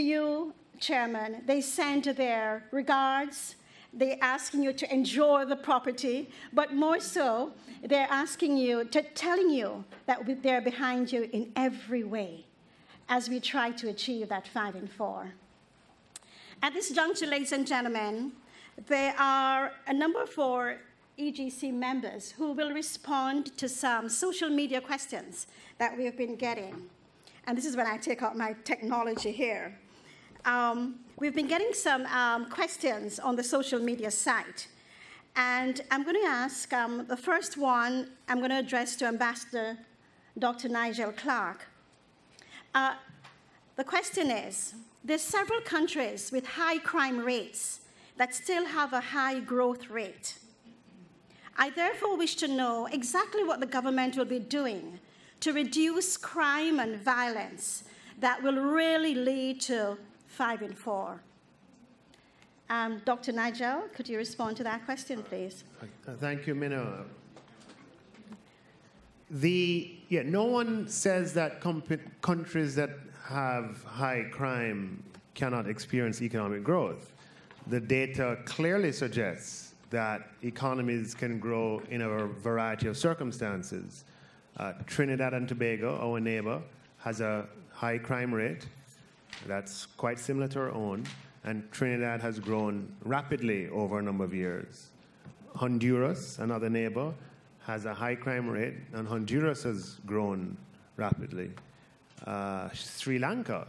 you, Chairman, they send their regards. They're asking you to enjoy the property, but more so, they're asking you, telling you that they're behind you in every way as we try to achieve that 5 in 4. At this juncture, ladies and gentlemen, there are a number of our EGC members who will respond to some social media questions that we have been getting. and this is when I take out my technology here. We've been getting some questions on the social media site. And I'm going to ask, the first one I'm going to address to Ambassador Dr. Nigel Clarke. The question is, there's several countries with high crime rates that still have a high growth rate. I therefore wish to know exactly what the government will be doing to reduce crime and violence that will really lead to 5 in 4. Dr. Nigel, could you respond to that question, please? Thank you, Minna. No one says that countries that have high crime cannot experience economic growth. The data clearly suggests that economies can grow in a variety of circumstances. Trinidad and Tobago, our neighbor, has a high crime rate that's quite similar to our own, and Trinidad has grown rapidly over a number of years. Honduras, another neighbor, has a high crime rate, and Honduras has grown rapidly. Sri Lanka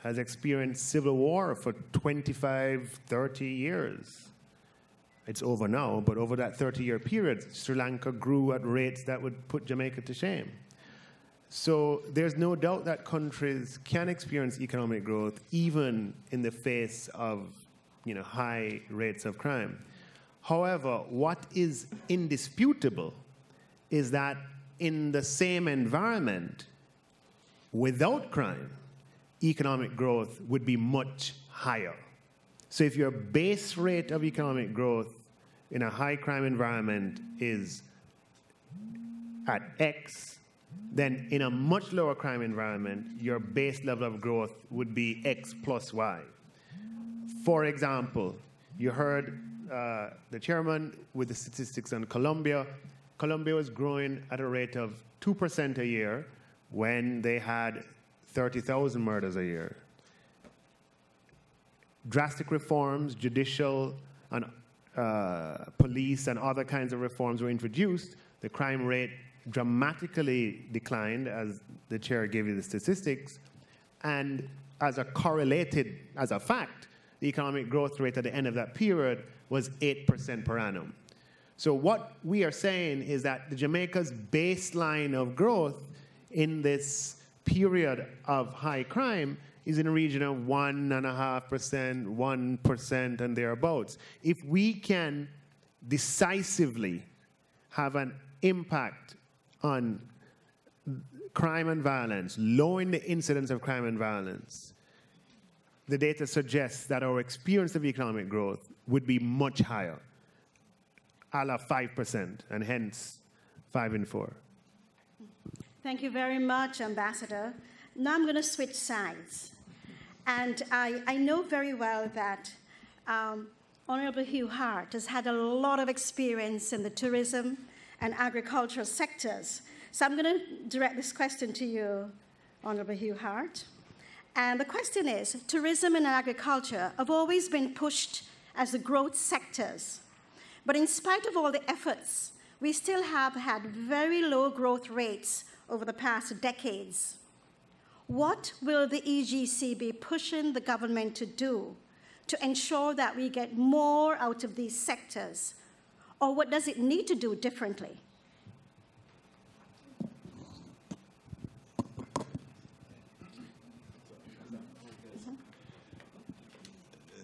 has experienced civil war for 25, 30 years. It's over now, but over that 30-year period, Sri Lanka grew at rates that would put Jamaica to shame. So there's no doubt that countries can experience economic growth even in the face of high rates of crime. However, what is indisputable is that in the same environment, without crime, economic growth would be much higher. So if your base rate of economic growth in a high crime environment is at X, then in a much lower crime environment, your base level of growth would be X plus Y. For example, you heard the chairman with the statistics on Colombia. Colombia was growing at a rate of 2% a year when they had 30,000 murders a year. Drastic reforms, judicial and police and other kinds of reforms were introduced. The crime rate dramatically declined, as the chair gave you the statistics, and as a fact, the economic growth rate at the end of that period was 8% per annum. So what we are saying is that the Jamaica's baseline of growth in this period of high crime is in a region of 1.5%, 1% and thereabouts. If we can decisively have an impact on crime and violence, lowering the incidence of crime and violence, the data suggests that our experience of economic growth would be much higher, a la 5%, and hence 5 in 4. Thank you very much, Ambassador. Now I'm going to switch sides. And I know very well that Honorable Hugh Hart has had a lot of experience in the tourism and agricultural sectors. So I'm going to direct this question to you, Honorable Hugh Hart. And the question is, tourism and agriculture have always been pushed as the growth sectors. But in spite of all the efforts, we still have had very low growth rates over the past decades. What will the EGC be pushing the government to do to ensure that we get more out of these sectors? Or what does it need to do differently?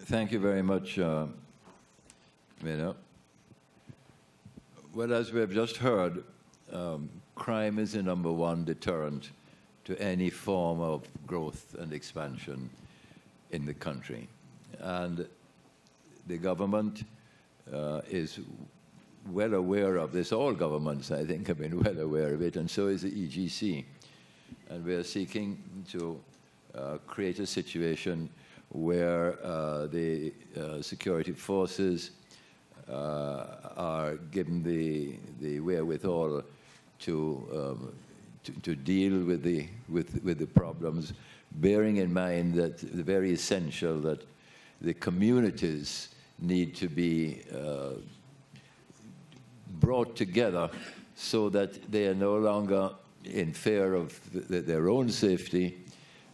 Thank you very much, Mina. Well, as we have just heard, crime is the #1 deterrent to any form of growth and expansion in the country. And the government is well aware of this. All governments, I think, have been well aware of it, and so is the EGC. And we are seeking to create a situation where the security forces are given the wherewithal to deal with the problems, bearing in mind that it's very essential that the communities need to be brought together so that they are no longer in fear of their own safety,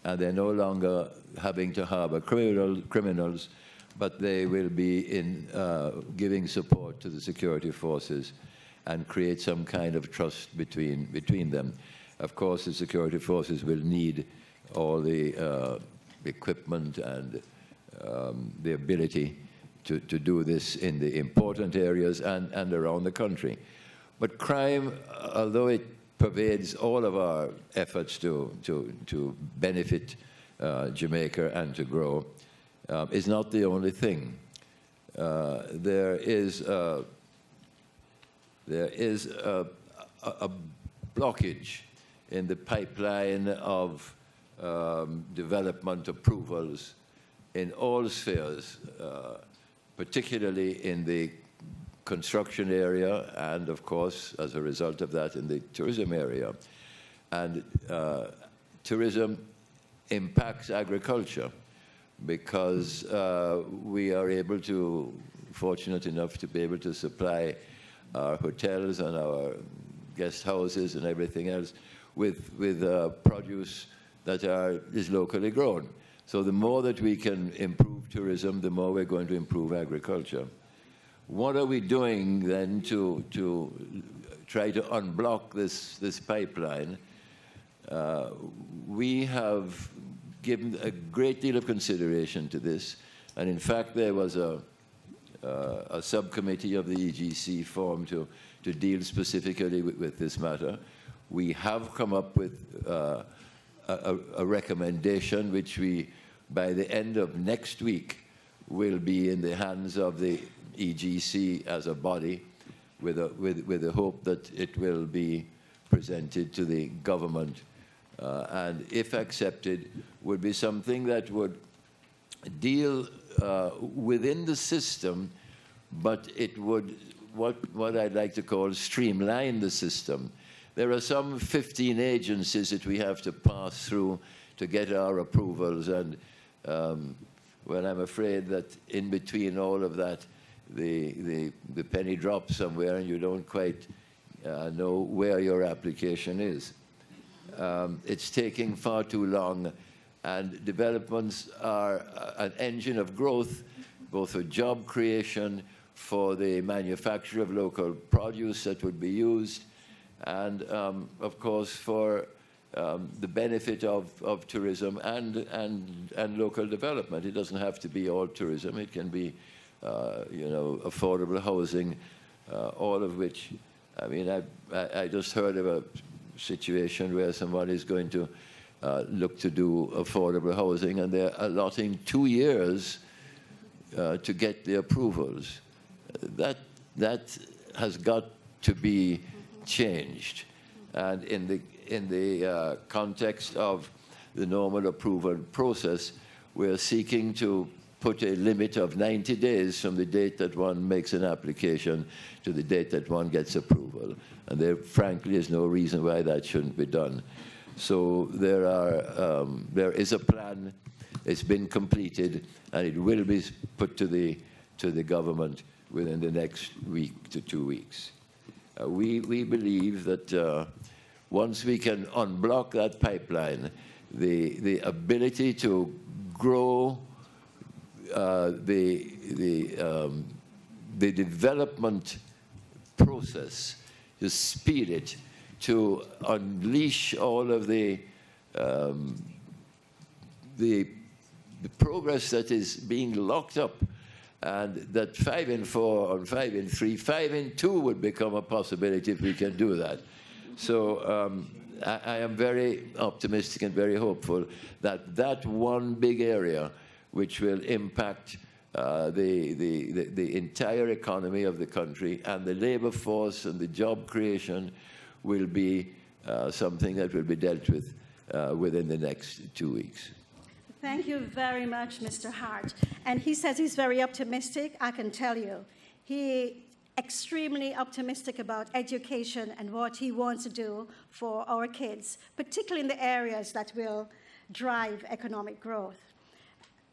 and they're no longer having to harbor criminals, but they will be giving support to the security forces and create some kind of trust between them. Of course, the security forces will need all the equipment and the ability to do this in the important areas and around the country. But crime, although it pervades all of our efforts to benefit Jamaica and to grow, is not the only thing. There is a blockage in the pipeline of development approvals in all spheres, particularly in the construction area and, of course, as a result of that, in the tourism area. And tourism impacts agriculture because we are able to, fortunate enough to be able to supply our hotels and our guest houses and everything else with produce that is locally grown. So the more that we can improve tourism, the more we're going to improve agriculture. What are we doing then to try to unblock this pipeline? We have given a great deal of consideration to this, and in fact there was a subcommittee of the EGC formed to deal specifically with this matter. We have come up with a recommendation which we, by the end of next week, will be in the hands of the EGC as a body, with the hope that it will be presented to the government, and if accepted, would be something that would deal within the system, but it would, what I'd like to call, streamline the system. There are some 15 agencies that we have to pass through to get our approvals, and well, I'm afraid that in between all of that, the penny drops somewhere and you don't quite know where your application is. It's taking far too long, and developments are an engine of growth, both for job creation, for the manufacture of local produce that would be used, and of course for the benefit of tourism and local development. It doesn't have to be all tourism. It can be you know, affordable housing, all of which, I mean, I just heard of a situation where someone is going to look to do affordable housing, and they're allotting 2 years to get the approvals. That has got to be changed, and in the context of the normal approval process, we're seeking to put a limit of 90 days from the date that one makes an application to the date that one gets approval. And there, frankly, is no reason why that shouldn't be done. So there is a plan. It's been completed, and it will be put to the government within the next week to 2 weeks. We believe that once we can unblock that pipeline, the ability to grow the development process, to speed it, to unleash all of the progress that is being locked up, and that 5 in 4 or 5 in 3, 5 in 2 would become a possibility if we can do that. So I am very optimistic and very hopeful that that one big area, which will impact the entire economy of the country and the labor force and the job creation, will be something that will be dealt with within the next 2 weeks. Thank you very much, Mr. Hart. And he says he's very optimistic. I can tell you, he's extremely optimistic about education and what he wants to do for our kids, particularly in the areas that will drive economic growth.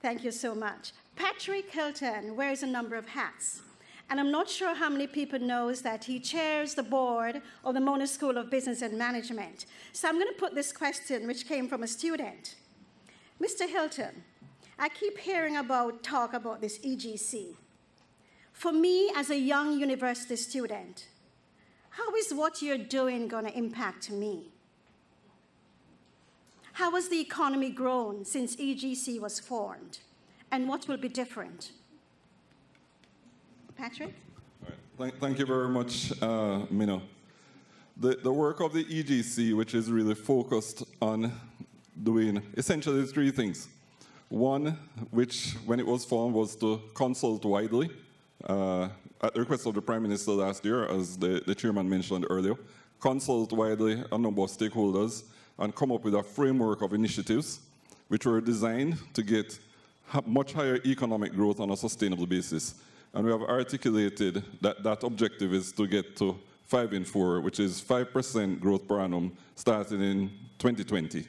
Thank you so much. Patrick Hilton wears a number of hats, And I'm not sure how many people knows that he chairs the board of the Mona School of Business and Management. So I'm going to put this question, which came from a student. Mr. Hilton, I keep hearing talk about this EGC. For me, as a young university student, how is what you're doing going to impact me? How has the economy grown since EGC was formed? And what will be different? Patrick? All right. Thank you very much, Mina. The work of the EGC, which is really focused on doing essentially three things. One, which when it was formed, was to consult widely, at the request of the Prime Minister last year, as the chairman mentioned earlier, consult widely a number of stakeholders and come up with a framework of initiatives which were designed to get much higher economic growth on a sustainable basis. And we have articulated that that objective is to get to 5 in 4, which is 5% growth per annum starting in 2020.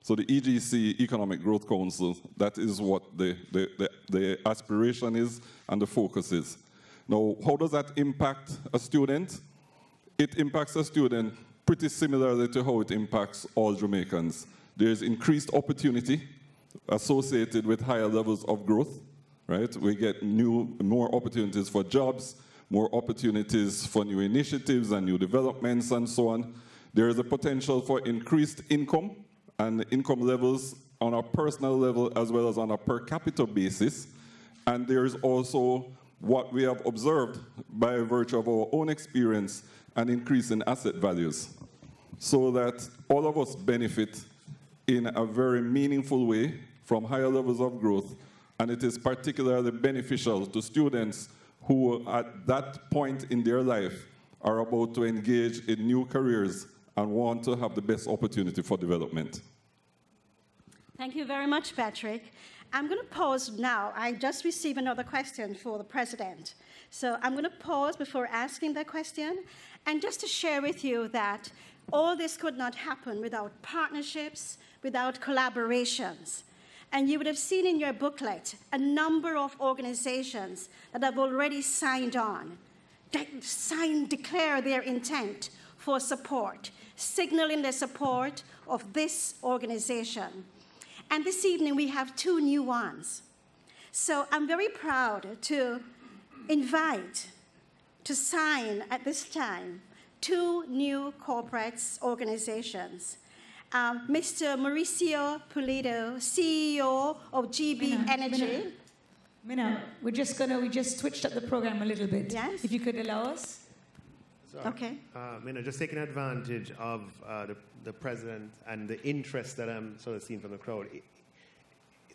So the EGC, Economic Growth Council, that is what the aspiration is and the focus is. Now, how does that impact a student? It impacts a student pretty similarly to how it impacts all Jamaicans. There's increased opportunity associated with higher levels of growth, right? We get more opportunities for jobs, more opportunities for new initiatives and new developments and so on. There is a potential for increased income and income levels on a personal level as well as on a per capita basis. And there is also what we have observed by virtue of our own experience, an increase in asset values, so that all of us benefit in a very meaningful way from higher levels of growth. And it is particularly beneficial to students who at that point in their life are about to engage in new careers and want to have the best opportunity for development. Thank you very much, Patrick. I'm going to pause now. I just received another question for the President. So I'm going to pause before asking that question. And just to share with you that all this could not happen without partnerships, without collaborations. And you would have seen in your booklet a number of organizations that have already signed on, declare their intent for support, signaling their support of this organization. And this evening we have 2 new ones. So I'm very proud to invite, to sign at this time, 2 new corporates organizations. Mr. Mauricio Pulido, CEO of GB Energy. Mina, we just switched up the program a little bit. Yes. If you could allow us. So, Okay. Just taking advantage of the President and the interest that I'm sort of seeing from the crowd.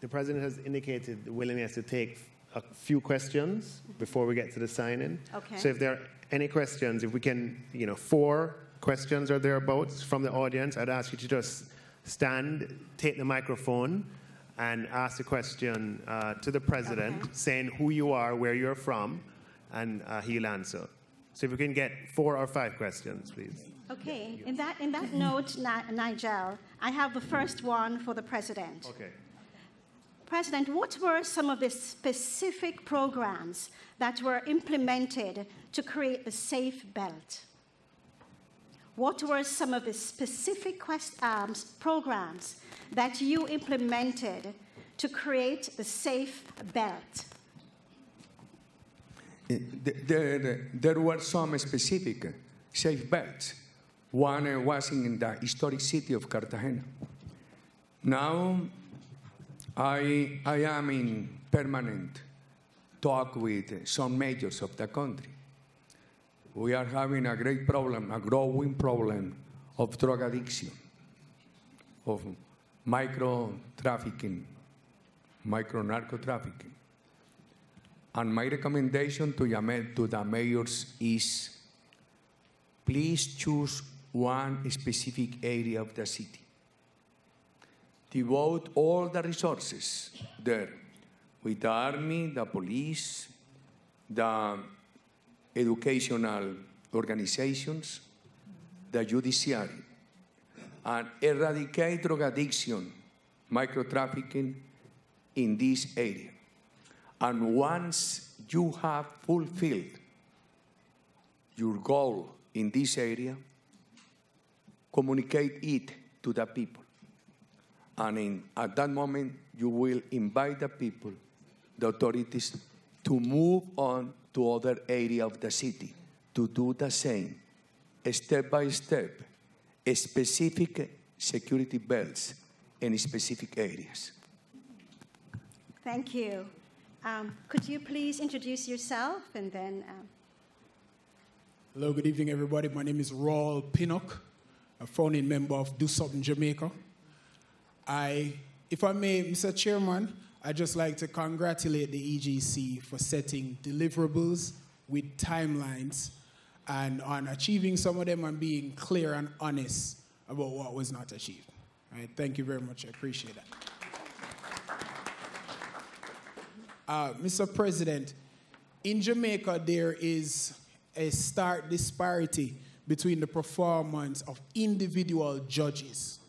The President has indicated the willingness to take a few questions before we get to the sign-in. Okay. So if there are any questions, if we can, 4 questions or thereabouts from the audience, I'd ask you to just stand, take the microphone, and ask the question to the President, saying who you are, where you're from, and he'll answer. So if we can get 4 or 5 questions, please. Okay. In that note, Nigel, I have the first one for the President. Okay. President, what were some of the specific programs that were implemented to create the Safe Belt? What were some of the specific programs that you implemented to create the Safe Belt? There were some specific safe belts. One was in the historic city of Cartagena. Now, I am in permanent talk with some majors of the country. We are having a great problem, a growing problem of drug addiction, of micro-trafficking, micro-narco-trafficking. And my recommendation to the mayors is, please choose one specific area of the city. Devote all the resources there, with the army, the police, the educational organizations, the judiciary, and eradicate drug addiction, micro-trafficking in this area. And once you have fulfilled your goal in this area, communicate it to the people. And at that moment, you will invite the people, the authorities, to move on to other area of the city, to do the same, step by step, specific security belts in specific areas. Thank you. Could you please introduce yourself and then... Hello, good evening, everybody. My name is Raul Pinnock, a founding member of Do Something Jamaica. If I may, Mr. Chairman, I'd just like to congratulate the EGC for setting deliverables with timelines and on achieving some of them and being clear and honest about what was not achieved. All right, thank you very much. I appreciate that. Mr. President, in Jamaica, there is a stark disparity between the performance of individual judges,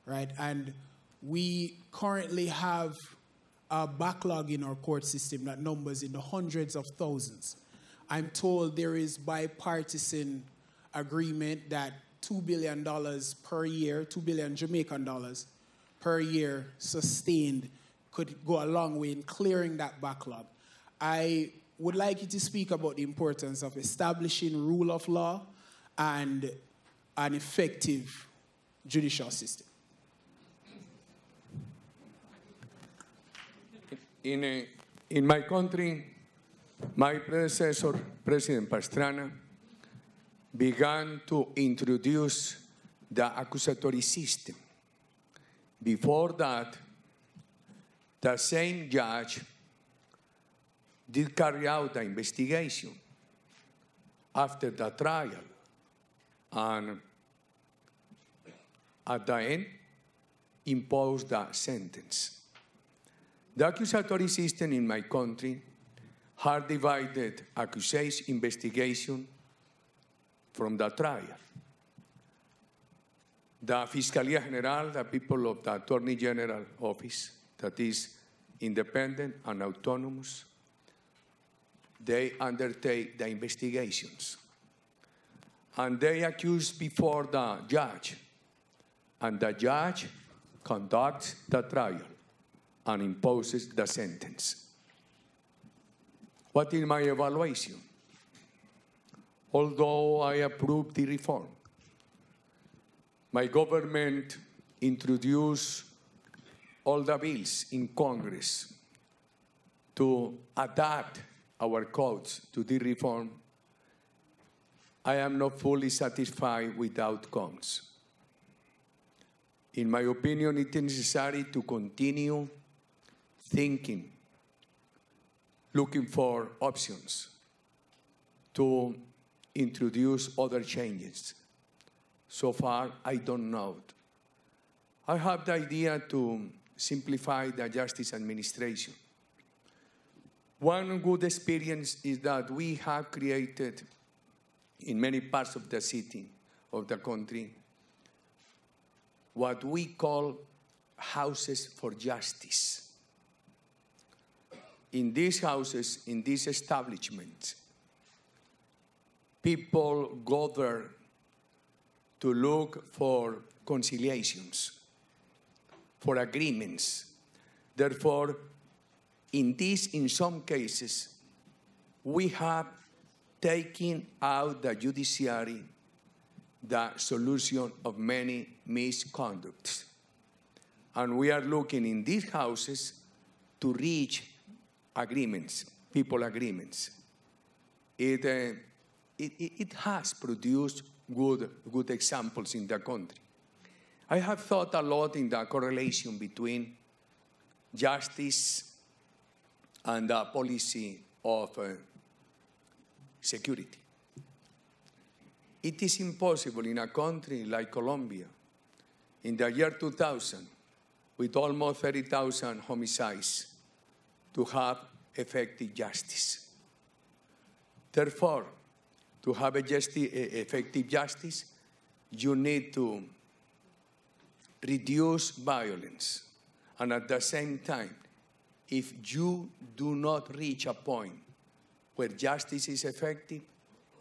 right? And we currently have a backlog in our court system that numbers in the hundreds of thousands. I'm told there is bipartisan agreement that $2 billion per year, 2 billion Jamaican dollars per year sustained could go a long way in clearing that backlog. I would like you to speak about the importance of establishing rule of law and an effective judicial system. In my country, my predecessor, President Pastrana, began to introduce the accusatory system. Before that, the same judge did carry out the investigation after the trial, and at the end, imposed the sentence. The accusatory system in my country has divided accusation investigation from the trial. The Fiscalía General, the people of the Attorney General Office, that is independent and autonomous, they undertake the investigations. And they accuse before the judge. And the judge conducts the trial and imposes the sentence. What is my evaluation? Although I approve the reform, my government introduced all the bills in Congress to adapt our codes to the reform. I am not fully satisfied with the outcomes. In my opinion, it is necessary to continue thinking, looking for options to introduce other changes. So far, I don't know. I have the idea to simplify the justice administration. One good experience is that we have created in many parts of the city, of the country, what we call houses for justice. In these houses, in these establishments, people go there to look for conciliations, for agreements. Therefore, in some cases, we have taken out the judiciary the solution of many misconducts. And we are looking in these houses to reach agreements, people agreements. It has produced good examples in the country. I have thought a lot in the correlation between justice and the policy of security. It is impossible in a country like Colombia, in the year 2000, with almost 30,000 homicides, to have effective justice. Therefore, to have effective justice, you need to reduce violence and at the same time if you do not reach a point where justice is effective,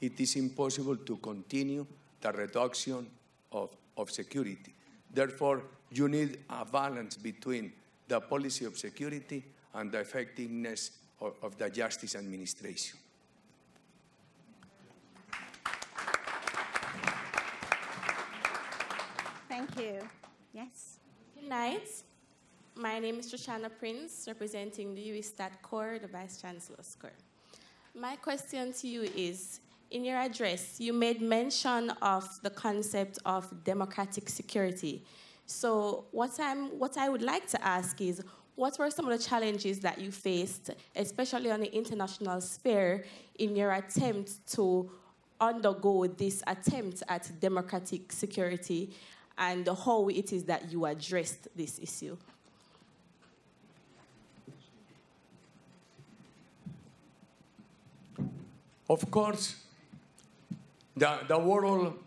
it is impossible to continue the reduction of security. Therefore, you need a balance between the policy of security and the effectiveness of the justice administration. Thank you. Yes? Good night. My name is Shoshana Prince, representing the UWI-STAT Corps, the Vice Chancellor's Corps. My question to you is, in your address, you made mention of the concept of democratic security. So what I would like to ask is, what were some of the challenges that you faced, especially on the international sphere, in your attempt to undergo this attempt at democratic security, and how it is that you addressed this issue? Of course, the world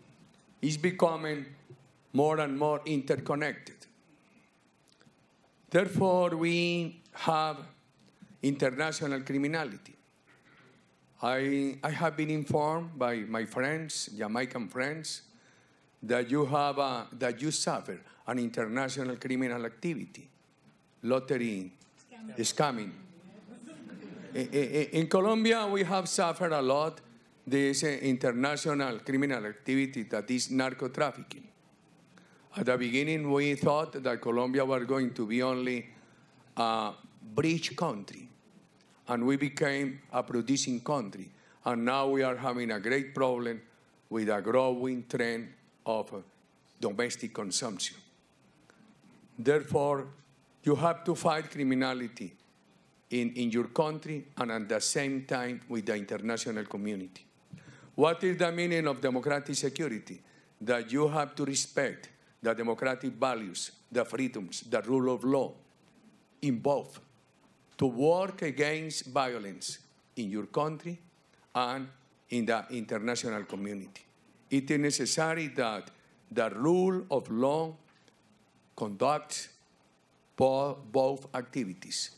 is becoming more and more interconnected. Therefore, we have international criminality. I have been informed by my friends, Jamaican friends, that you suffer an international criminal activity, lottery, scamming. In Colombia, we have suffered a lot this international criminal activity that is narco-trafficking. At the beginning, we thought that Colombia was going to be only a rich country, and we became a producing country. And now we are having a great problem with a growing trend of domestic consumption. Therefore, you have to fight criminality in your country and at the same time with the international community. What is the meaning of democratic security? That you have to respect the democratic values, the freedoms, the rule of law in both, to work against violence in your country and in the international community. It is necessary that the rule of law conducts both activities,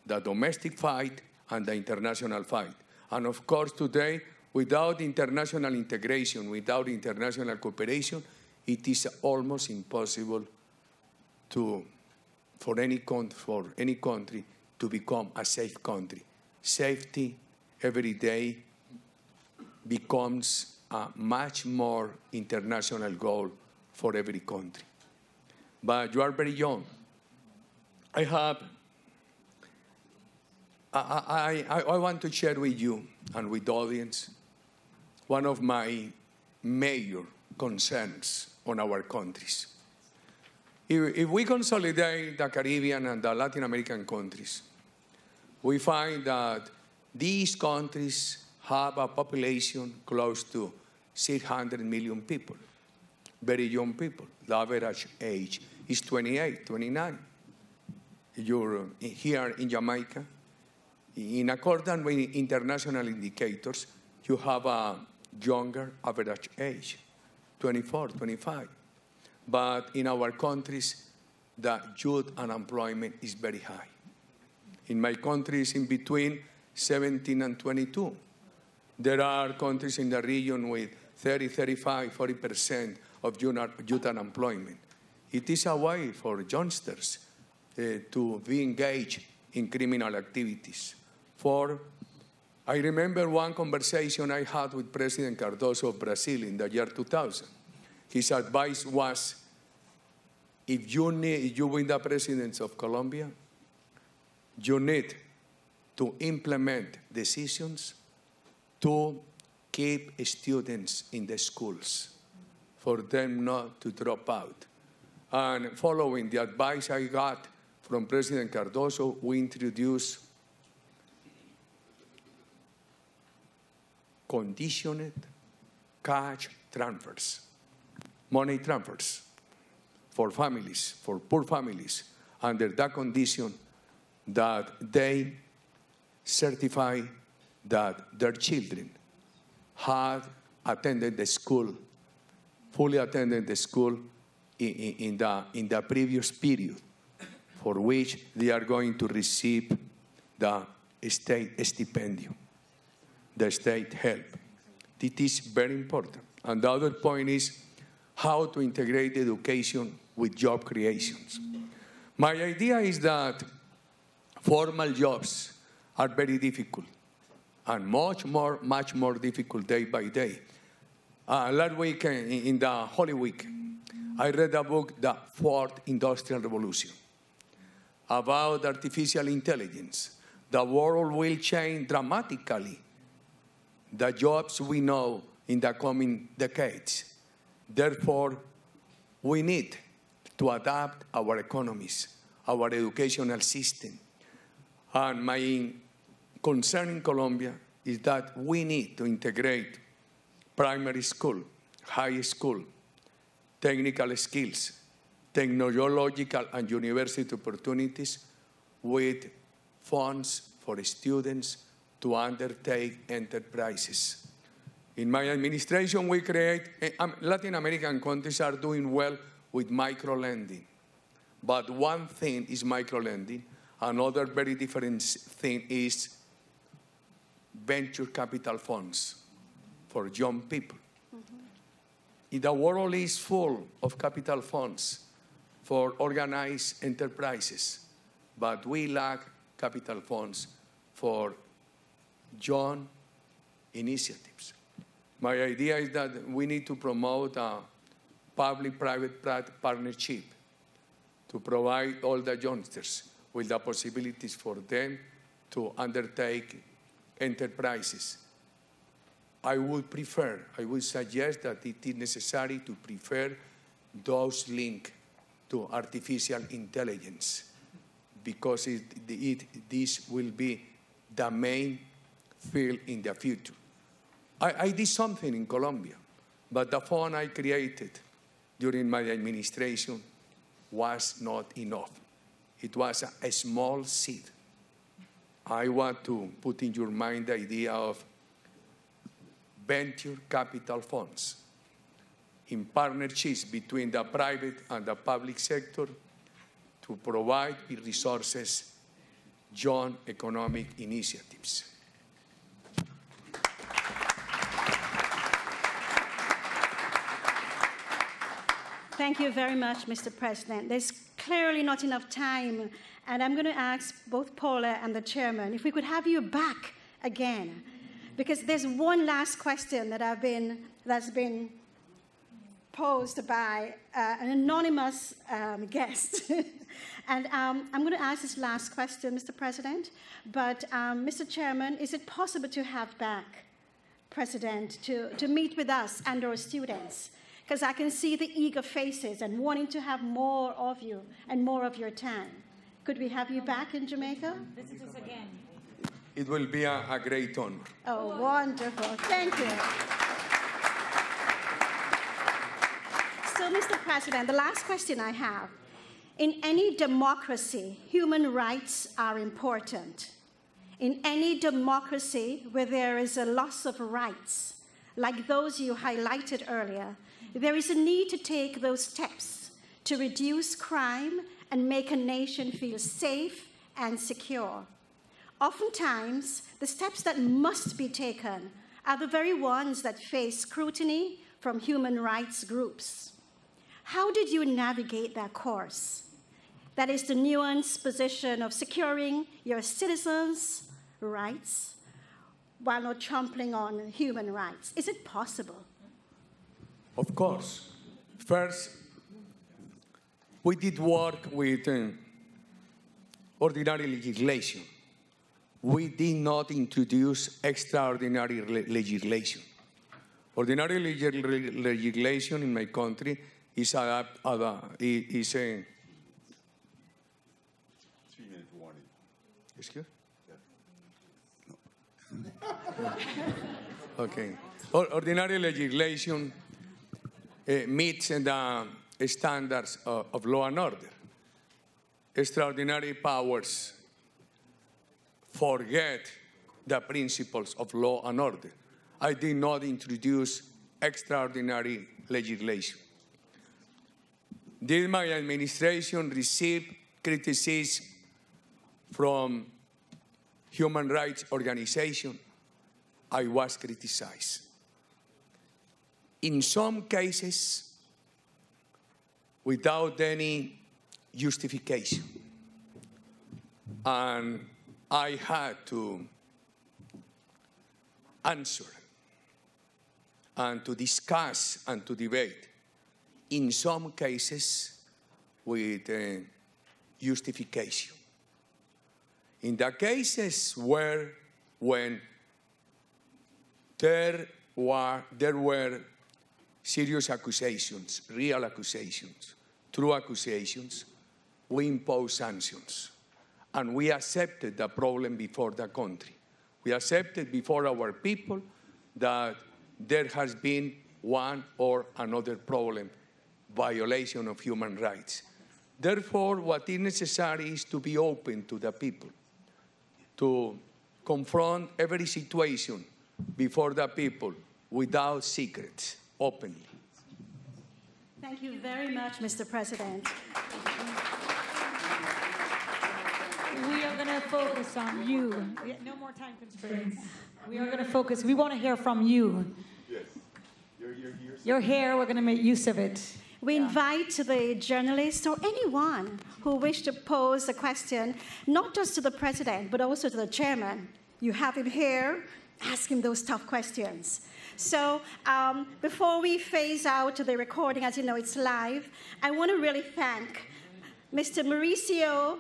the domestic fight and the international fight. And of course, today, without international integration, without international cooperation, it is almost impossible for any country to become a safe country. Safety every day becomes a much more international goal for every country. But you are very young. I want to share with you and with the audience one of my major concerns on our countries. If we consolidate the Caribbean and the Latin American countries, we find that these countries have a population close to 600 million people, very young people. The average age is 28, 29. You're here in Jamaica, in accordance with international indicators, you have a younger average age, 24, 25. But in our countries, the youth unemployment is very high. In my countries, in between 17 and 22. There are countries in the region with 30, 35, 40% of youth unemployment. It is a way for youngsters to be engaged in criminal activities. I remember one conversation I had with President Cardoso of Brazil in the year 2000. His advice was, if you win the presidency of Colombia, you need to implement decisions to keep students in the schools, for them not to drop out. And following the advice I got from President Cardoso, we introduced conditioned cash transfers, money transfers for families, for poor families, under that condition that they certify that their children had attended the school, fully attended the school in the previous period, for which they are going to receive the state stipendium, the state help. It is very important. And the other point is how to integrate education with job creations. My idea is that formal jobs are very difficult and much more difficult day by day. Last week, in the Holy Week, I read a book, The Fourth Industrial Revolution, about artificial intelligence. The world will change dramatically the jobs we know in the coming decades. Therefore, we need to adapt our economies, our educational system. And my concern in Colombia is that we need to integrate primary school, high school, technical skills, technological and university opportunities with funds for students to undertake enterprises. In my administration, we create, Latin American countries are doing well with micro-lending. But one thing is micro-lending. Another very different thing is venture capital funds for young people. The world is full of capital funds for organized enterprises, but we lack capital funds for young initiatives. My idea is that we need to promote a public-private partnership to provide all the youngsters with the possibilities for them to undertake enterprises. I would suggest that it is necessary to prefer those linked to artificial intelligence, because this will be the main field in the future. I did something in Colombia, but the fund I created during my administration was not enough. It was a small seed. I want to put in your mind the idea of venture capital funds in partnerships between the private and the public sector to provide resources, young economic initiatives. Thank you very much, Mr. President. There's clearly not enough time, and I'm going to ask both Paula and the chairman if we could have you back again, because there's one last question that's been posed by an anonymous guest. And I'm going to ask this last question, Mr. President, but Mr. Chairman, is it possible to have back President to meet with us and our students? Because I can see the eager faces and wanting to have more of you and more of your time. Could we have you back in Jamaica? Visit us again. It will be a great honor. Oh, wonderful. Thank you. So, Mr. President, the last question I have. In any democracy, human rights are important. In any democracy where there is a loss of rights, like those you highlighted earlier, there is a need to take those steps to reduce crime and make a nation feel safe and secure. Oftentimes, the steps that must be taken are the very ones that face scrutiny from human rights groups. How did you navigate that course? That is the nuanced position of securing your citizens' rights while not trampling on human rights. Is it possible? Of course. First, we did work with ordinary legislation. We did not introduce extraordinary legislation. Ordinary legislation in my country is 3 minute warning. Excuse? No. Okay. Ordinary legislation meets the standards of law and order. Extraordinary powers forget the principles of law and order. I did not introduce extraordinary legislation. Did my administration receive criticism from human rights organization, I was criticized. In some cases, without any justification. And I had to answer and to discuss and to debate, in some cases with justification. In the cases when there were serious accusations, real accusations, true accusations, we imposed sanctions. And we accepted the problem before the country. We accepted before our people that there has been one or another problem, violation of human rights. Therefore, what is necessary is to be open to the people, to confront every situation before the people without secrets, openly. Thank you very much, Mr. President. We are going to focus on you. No more time constraints. We are going to focus. We want to hear from you. Yes. You're here. We're going to make use of it. We invite the journalists or anyone who wish to pose a question, not just to the president, but also to the chairman. You have him here. Ask him those tough questions. So before we phase out the recording, as you know, it's live, I want to really thank Mr. Mauricio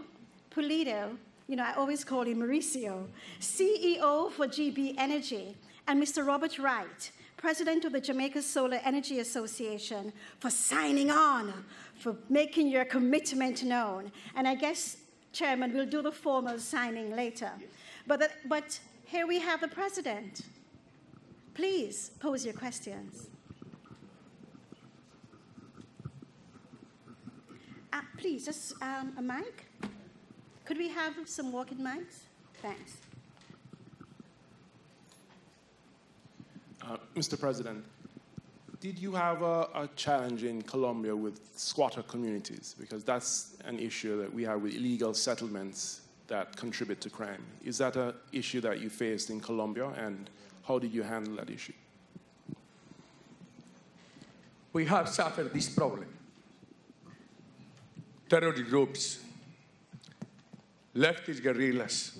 Pulido, I always call him Mauricio, CEO for GB Energy, and Mr. Robert Wright, President of the Jamaica Solar Energy Association, for signing on, for making your commitment known. And I guess, Chairman, we'll do the formal signing later. But here we have the President. Please pose your questions. Please, just a mic. Could we have some walking mics? Thanks. Mr. President, did you have a challenge in Colombia with squatter communities? Because that's an issue that we have with illegal settlements that contribute to crime. Is that an issue that you faced in Colombia, and how did you handle that issue? We have suffered this problem. Terrorist groups, leftist guerrillas,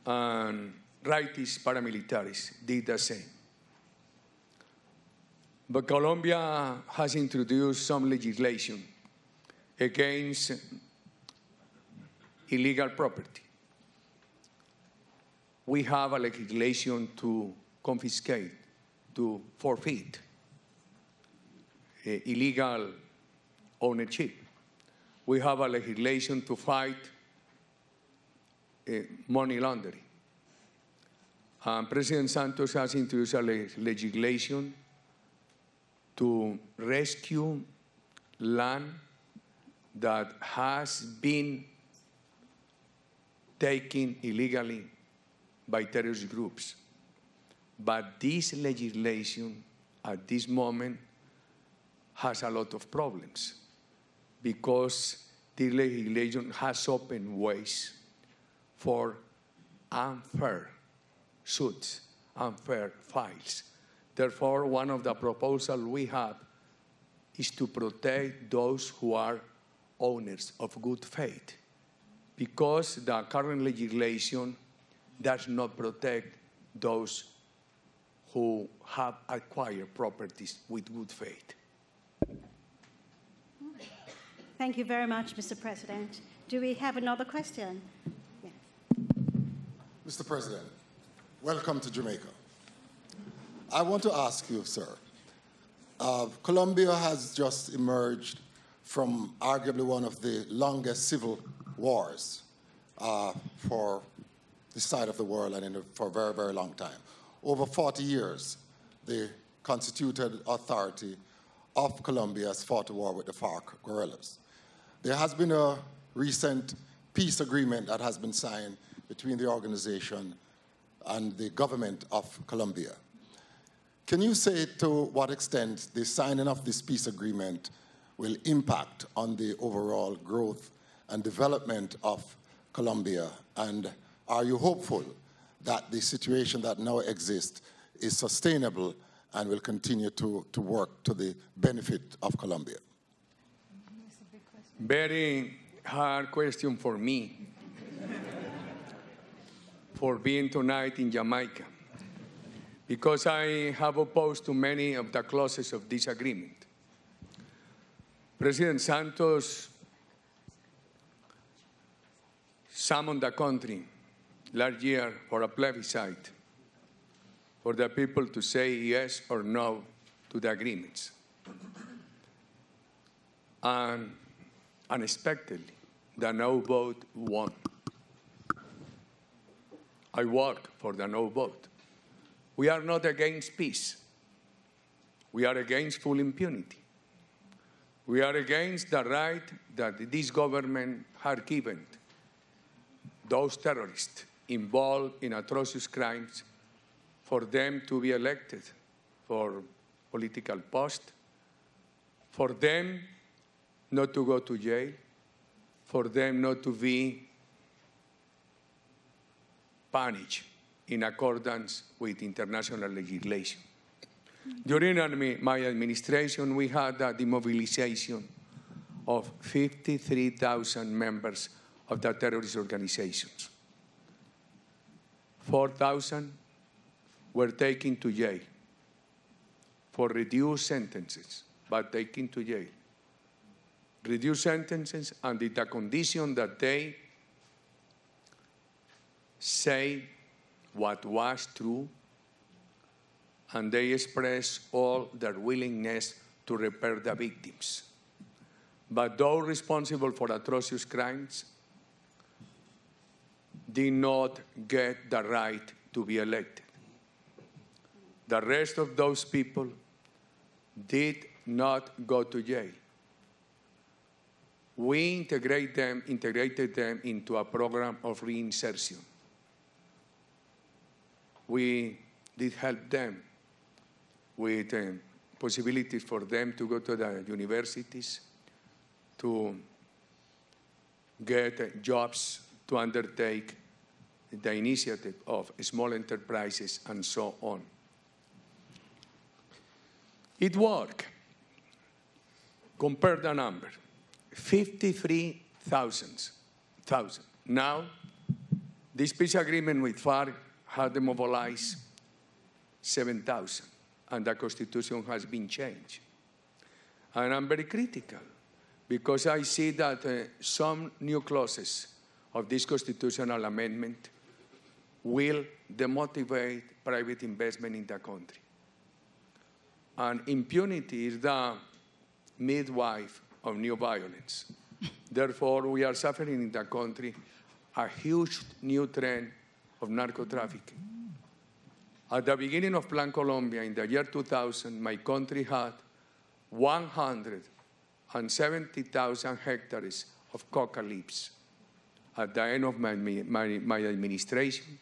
and rightist paramilitaries did the same. But Colombia has introduced some legislation against illegal property. We have a legislation to confiscate, to forfeit illegal ownership. We have a legislation to fight money laundering. President Santos has introduced a legislation to rescue land that has been taken illegally by terrorist groups. But this legislation at this moment has a lot of problems because the legislation has opened ways for unfair suits, unfair files. Therefore, one of the proposals we have is to protect those who are owners of good faith, because the current legislation does not protect those who have acquired properties with good faith. Thank you very much, Mr. President. Do we have another question? Yes. Mr. President, welcome to Jamaica. I want to ask you, sir, Colombia has just emerged from arguably one of the longest civil wars for this side of the world and for a very, very long time. Over 40 years, the constituted authority of Colombia has fought a war with the FARC guerrillas. There has been a recent peace agreement that has been signed between the organization and the government of Colombia. Can you say to what extent the signing of this peace agreement will impact on the overall growth and development of Colombia, and are you hopeful that the situation that now exists is sustainable and will continue to work to the benefit of Colombia? Very hard question for me for being tonight in Jamaica, because I have opposed to many of the clauses of this agreement. President Santos summoned the country last year for a plebiscite for the people to say yes or no to the agreements. And unexpectedly, the no vote won. I work for the no vote. We are not against peace. We are against full impunity. We are against the right that this government has given those terrorists involved in atrocious crimes for them to be elected for political post, for them not to go to jail, for them not to be punished in accordance with international legislation. During my administration, we had the demobilization of 53,000 members of the terrorist organizations. 4,000 were taken to jail for reduced sentences, but taken to jail. Reduced sentences under the condition that they say what was true, and they express all their willingness to repair the victims. But those responsible for atrocious crimes did not get the right to be elected. The rest of those people did not go to jail. We integrated them into a program of reinsertion. We did help them with possibilities for them to go to the universities, to get jobs, to undertake the initiative of small enterprises, and so on. It worked. Compare the number, 53,000. Now, this peace agreement with FARC had demobilized 7,000, and the Constitution has been changed. And I'm very critical, because I see that some new clauses of this constitutional amendment will demotivate private investment in the country. And impunity is the midwife of new violence. Therefore, we are suffering in the country a huge new trend of narco-trafficking. At the beginning of Plan Colombia, in the year 2000, my country had 170,000 hectares of coca leaves. At the end of my administration,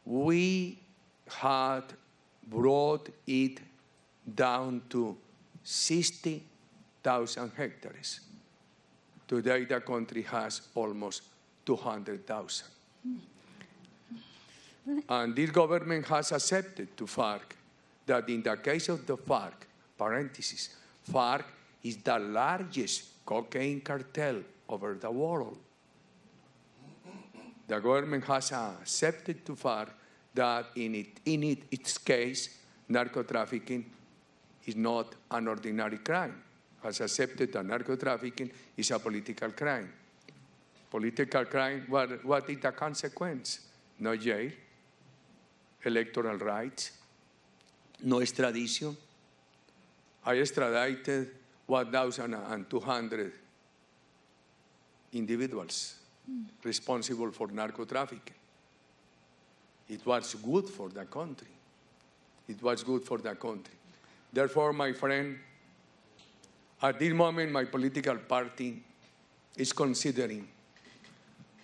we had brought it down to 60,000 hectares. Today, the country has almost 200,000. And this government has accepted to FARC that in the case of the FARC, parentheses, FARC is the largest cocaine cartel over the world. The government has accepted to FARC that in its case, narco-trafficking is not an ordinary crime. Has accepted that narco-trafficking is a political crime. Political crime, what is the consequence? No jail, electoral rights, no extradition. I extradited 1,200 individuals responsible for narco-trafficking. It was good for the country. It was good for the country. Therefore, my friend, at this moment, my political party is considering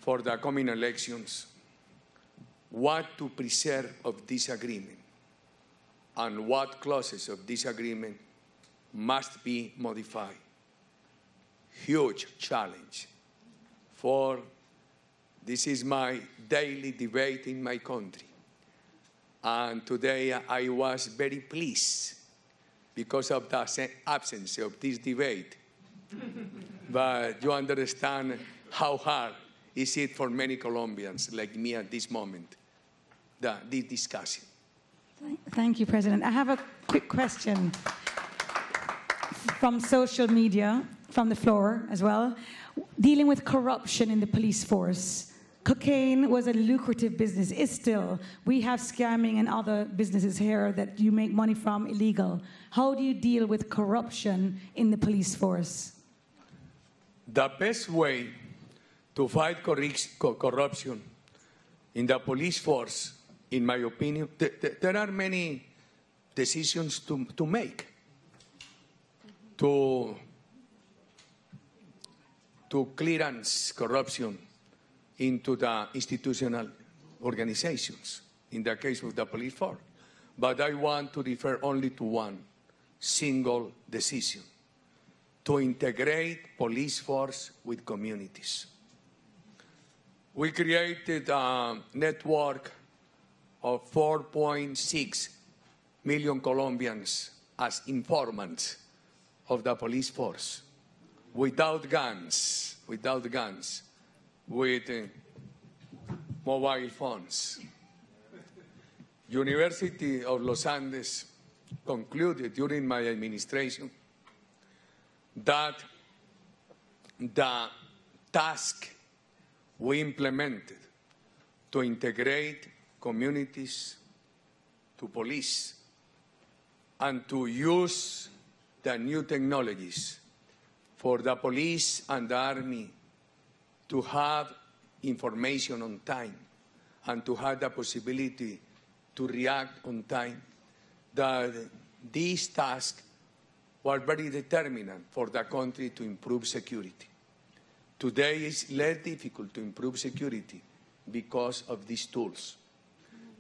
for the coming elections what to preserve of this agreement and what clauses of this agreement must be modified. Huge challenge for This is my daily debate in my country. And today I was very pleased because of the absence of this debate. But you understand how hard is it for many Colombians like me at this moment, this discussion. Thank you, President. I have a quick question from social media, from the floor as well, dealing with corruption in the police force. Cocaine was a lucrative business, is still. We have scamming and other businesses here that you make money from illegal. How do you deal with corruption in the police force? The best way to fight corruption in the police force, in my opinion, there are many decisions to make to clearance corruption into the institutional organizations, in the case of the police force. But I want to refer only to one single decision: to integrate police force with communities. We created a network of 4.6 million Colombians as informants of the police force, without guns, with mobile phones. University of Los Andes concluded during my administration that the task we implemented to integrate communities to police and to use the new technologies for the police and the army to have information on time and to have the possibility to react on time, that these tasks were very determinant for the country to improve security. Today it's less difficult to improve security because of these tools.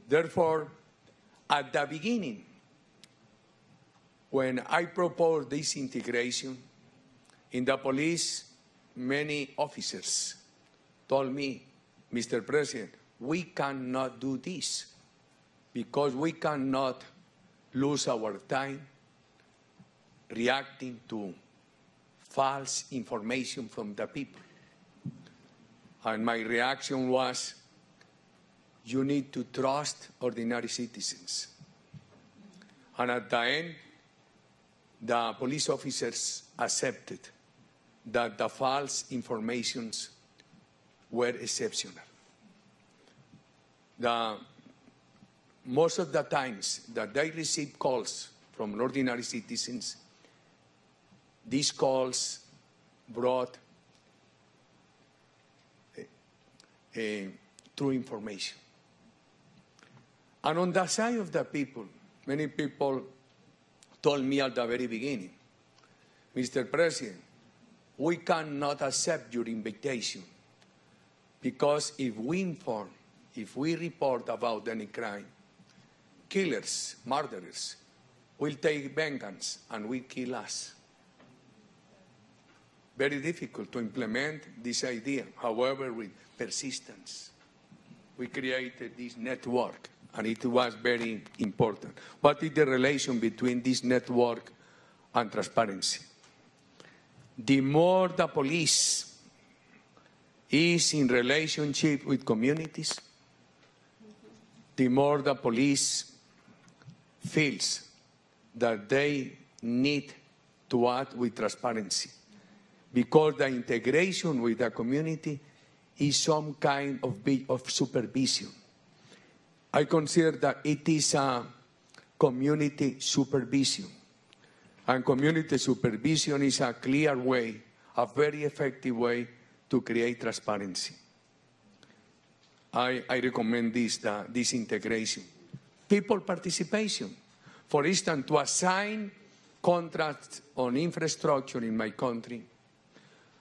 Therefore, at the beginning, when I proposed this integration in the police, many officers told me, Mr. President, we cannot do this because we cannot lose our time reacting to false information from the people. And my reaction was, you need to trust ordinary citizens. And at the end, the police officers accepted that the false informations were exceptional. Most of the times that they receive calls from ordinary citizens, these calls brought true information. And on the side of the people, many people told me at the very beginning, Mr. President, we cannot accept your invitation because if we inform, if we report about any crime, killers, murderers will take vengeance and will kill us. Very difficult to implement this idea. However, with persistence, we created this network, and it was very important. What is the relation between this network and transparency? The more the police is in relationship with communities, the more the police feels that they need to act with transparency, because the integration with the community is some kind of supervision. I consider that it is a community supervision. And community supervision is a clear way, a very effective way to create transparency. I recommend this integration. People participation. For instance, to assign contracts on infrastructure in my country,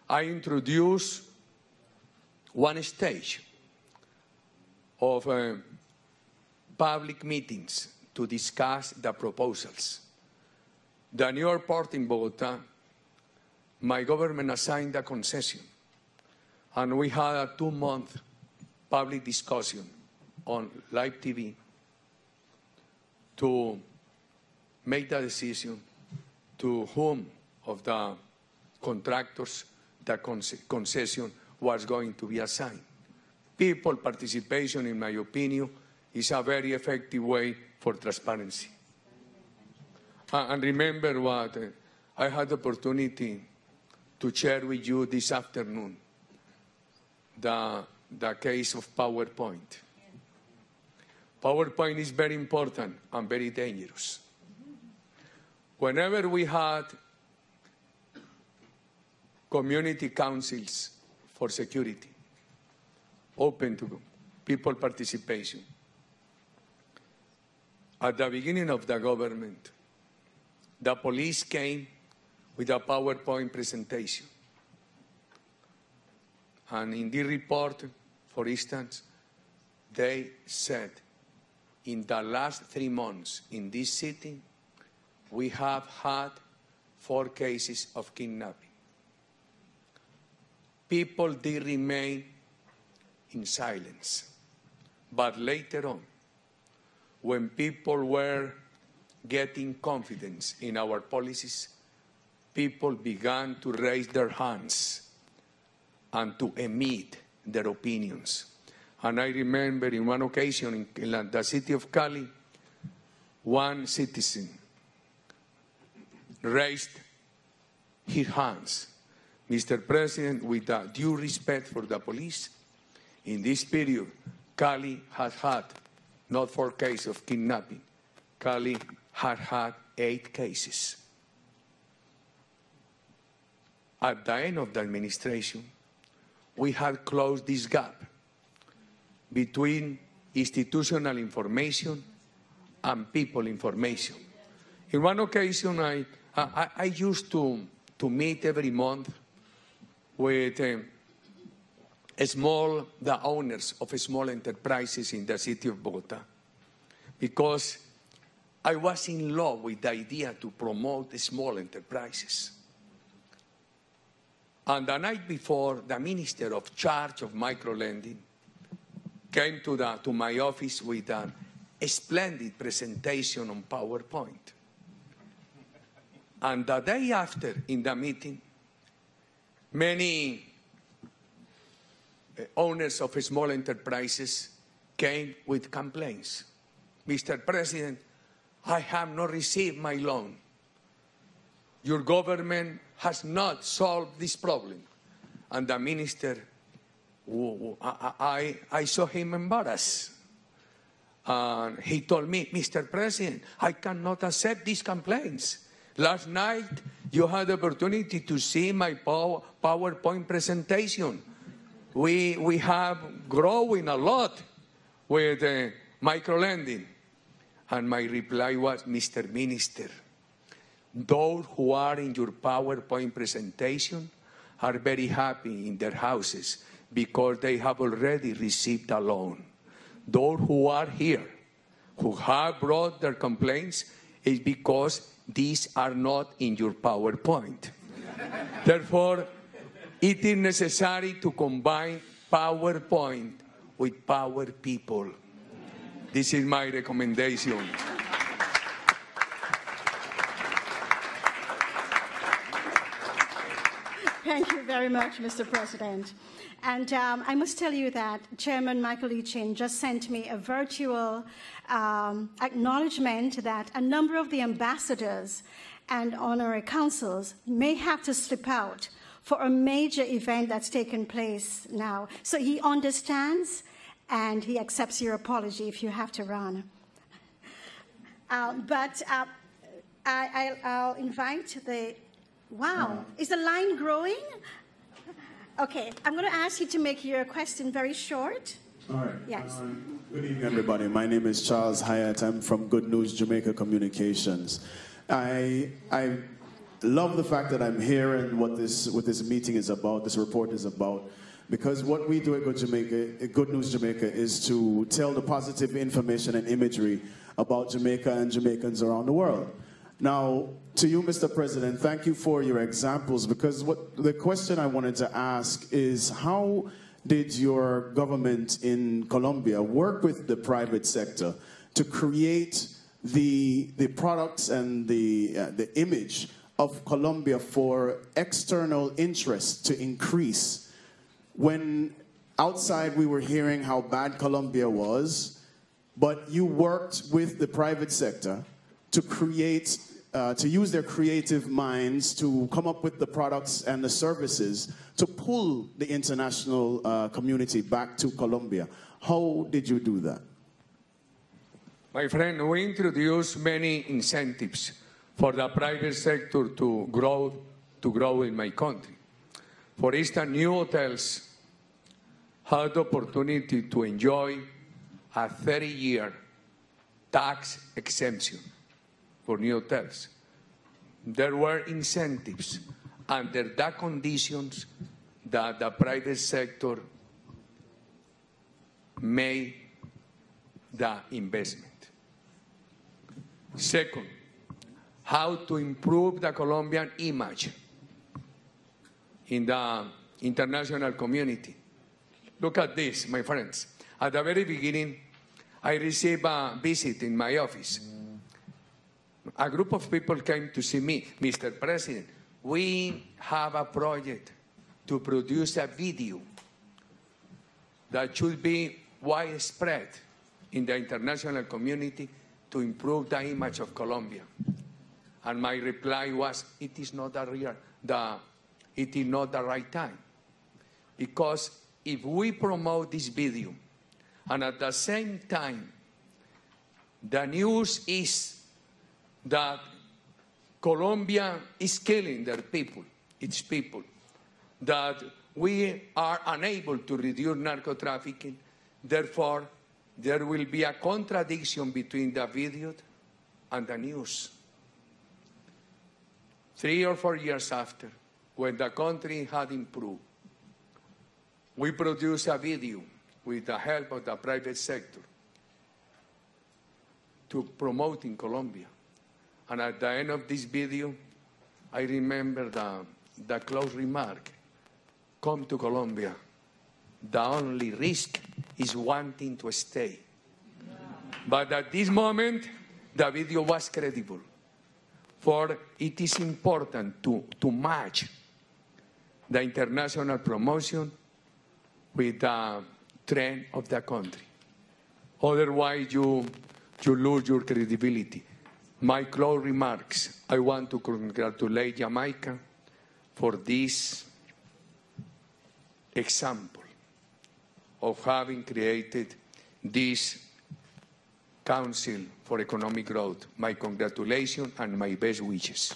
I introduced one stage of public meetings to discuss the proposals. The new airport in Bogotá, my government assigned a concession, and we had a 2-month public discussion on live TV to make the decision to whom of the contractors the concession was going to be assigned. People participation, in my opinion, is a very effective way for transparency. And remember what I had the opportunity to share with you this afternoon, the case of PowerPoint. PowerPoint is very important and very dangerous. Whenever we had community councils for security, open to people participation, at the beginning of the government, the police came with a PowerPoint presentation. And in the report, for instance, they said, in the last 3 months in this city, we have had 4 cases of kidnapping. People did remain in silence. But later on, when people were getting confidence in our policies, people began to raise their hands and to emit their opinions. And I remember in one occasion in the city of Cali, one citizen raised his hands. Mr. President, with due respect for the police, in this period, Cali has had not 4 cases of kidnapping. Cali had had 8 cases. At the end of the administration, we had closed this gap between institutional information and people information. In one occasion, I used to meet every month with the owners of small enterprises in the city of Bogota, because I was in love with the idea to promote small enterprises. And the night before, the minister of charge of microlending came to my office with a splendid presentation on PowerPoint. And the day after, in the meeting, many owners of small enterprises came with complaints. Mr. President, I have not received my loan. Your government has not solved this problem. And the minister, I saw him embarrassed. And he told me, Mr. President, I cannot accept these complaints. Last night, you had the opportunity to see my PowerPoint presentation. We have growing a lot with microlending. And my reply was, Mr. Minister, those who are in your PowerPoint presentation are very happy in their houses because they have already received a loan. Those who are here, who have brought their complaints, is because these are not in your PowerPoint. Therefore, it is necessary to combine PowerPoint with Power People. This is my recommendation. Thank you very much, Mr. President. And I must tell you that Chairman Michael Ichin just sent me a virtual acknowledgement that a number of the ambassadors and honorary consuls may have to slip out for a major event that's taken place now. So he understands and he accepts your apology if you have to run. But I'll invite the, wow, is the line growing? Okay, I'm going to ask you to make your question very short. All right. Yes. Good evening, everybody. My name is Charles Hyatt. I'm from Good News Jamaica Communications. I love the fact that I'm here and what this meeting is about, this report is about, because what we do at Good News Jamaica is to tell the positive information and imagery about Jamaica and Jamaicans around the world. Now, to you, Mr. President, thank you for your examples, because the question I wanted to ask is how did your government in Colombia work with the private sector to create the products and the image of Colombia for external interest to increase? When outside we were hearing how bad Colombia was, but you worked with the private sector to create, to use their creative minds to come up with the products and the services to pull the international community back to Colombia. How did you do that? My friend, we introduced many incentives for the private sector to grow in my country. For instance, new hotels had the opportunity to enjoy a 30-year tax exemption for new hotels. There were incentives under the conditions that the private sector made the investment. Second, how to improve the Colombian image in the international community. Look at this, my friends. At the very beginning, I received a visit in my office. A group of people came to see me. Mr. President, we have a project to produce a video that should be widespread in the international community to improve the image of Colombia. And my reply was, it is not the right time. Because if we promote this video, and at the same time, the news is that Colombia is killing their people, its people, that we are unable to reduce narco-trafficking, therefore, there will be a contradiction between the video and the news. 3 or 4 years after, when the country had improved, we produced a video with the help of the private sector to promote in Colombia. And at the end of this video, I remember the close remark, come to Colombia. The only risk is wanting to stay. But at this moment, the video was credible. For it is important to match the international promotion with the trend of the country. Otherwise, you lose your credibility. My close remarks, I want to congratulate Jamaica for this example of having created this Council for Economic Growth. My congratulations and my best wishes.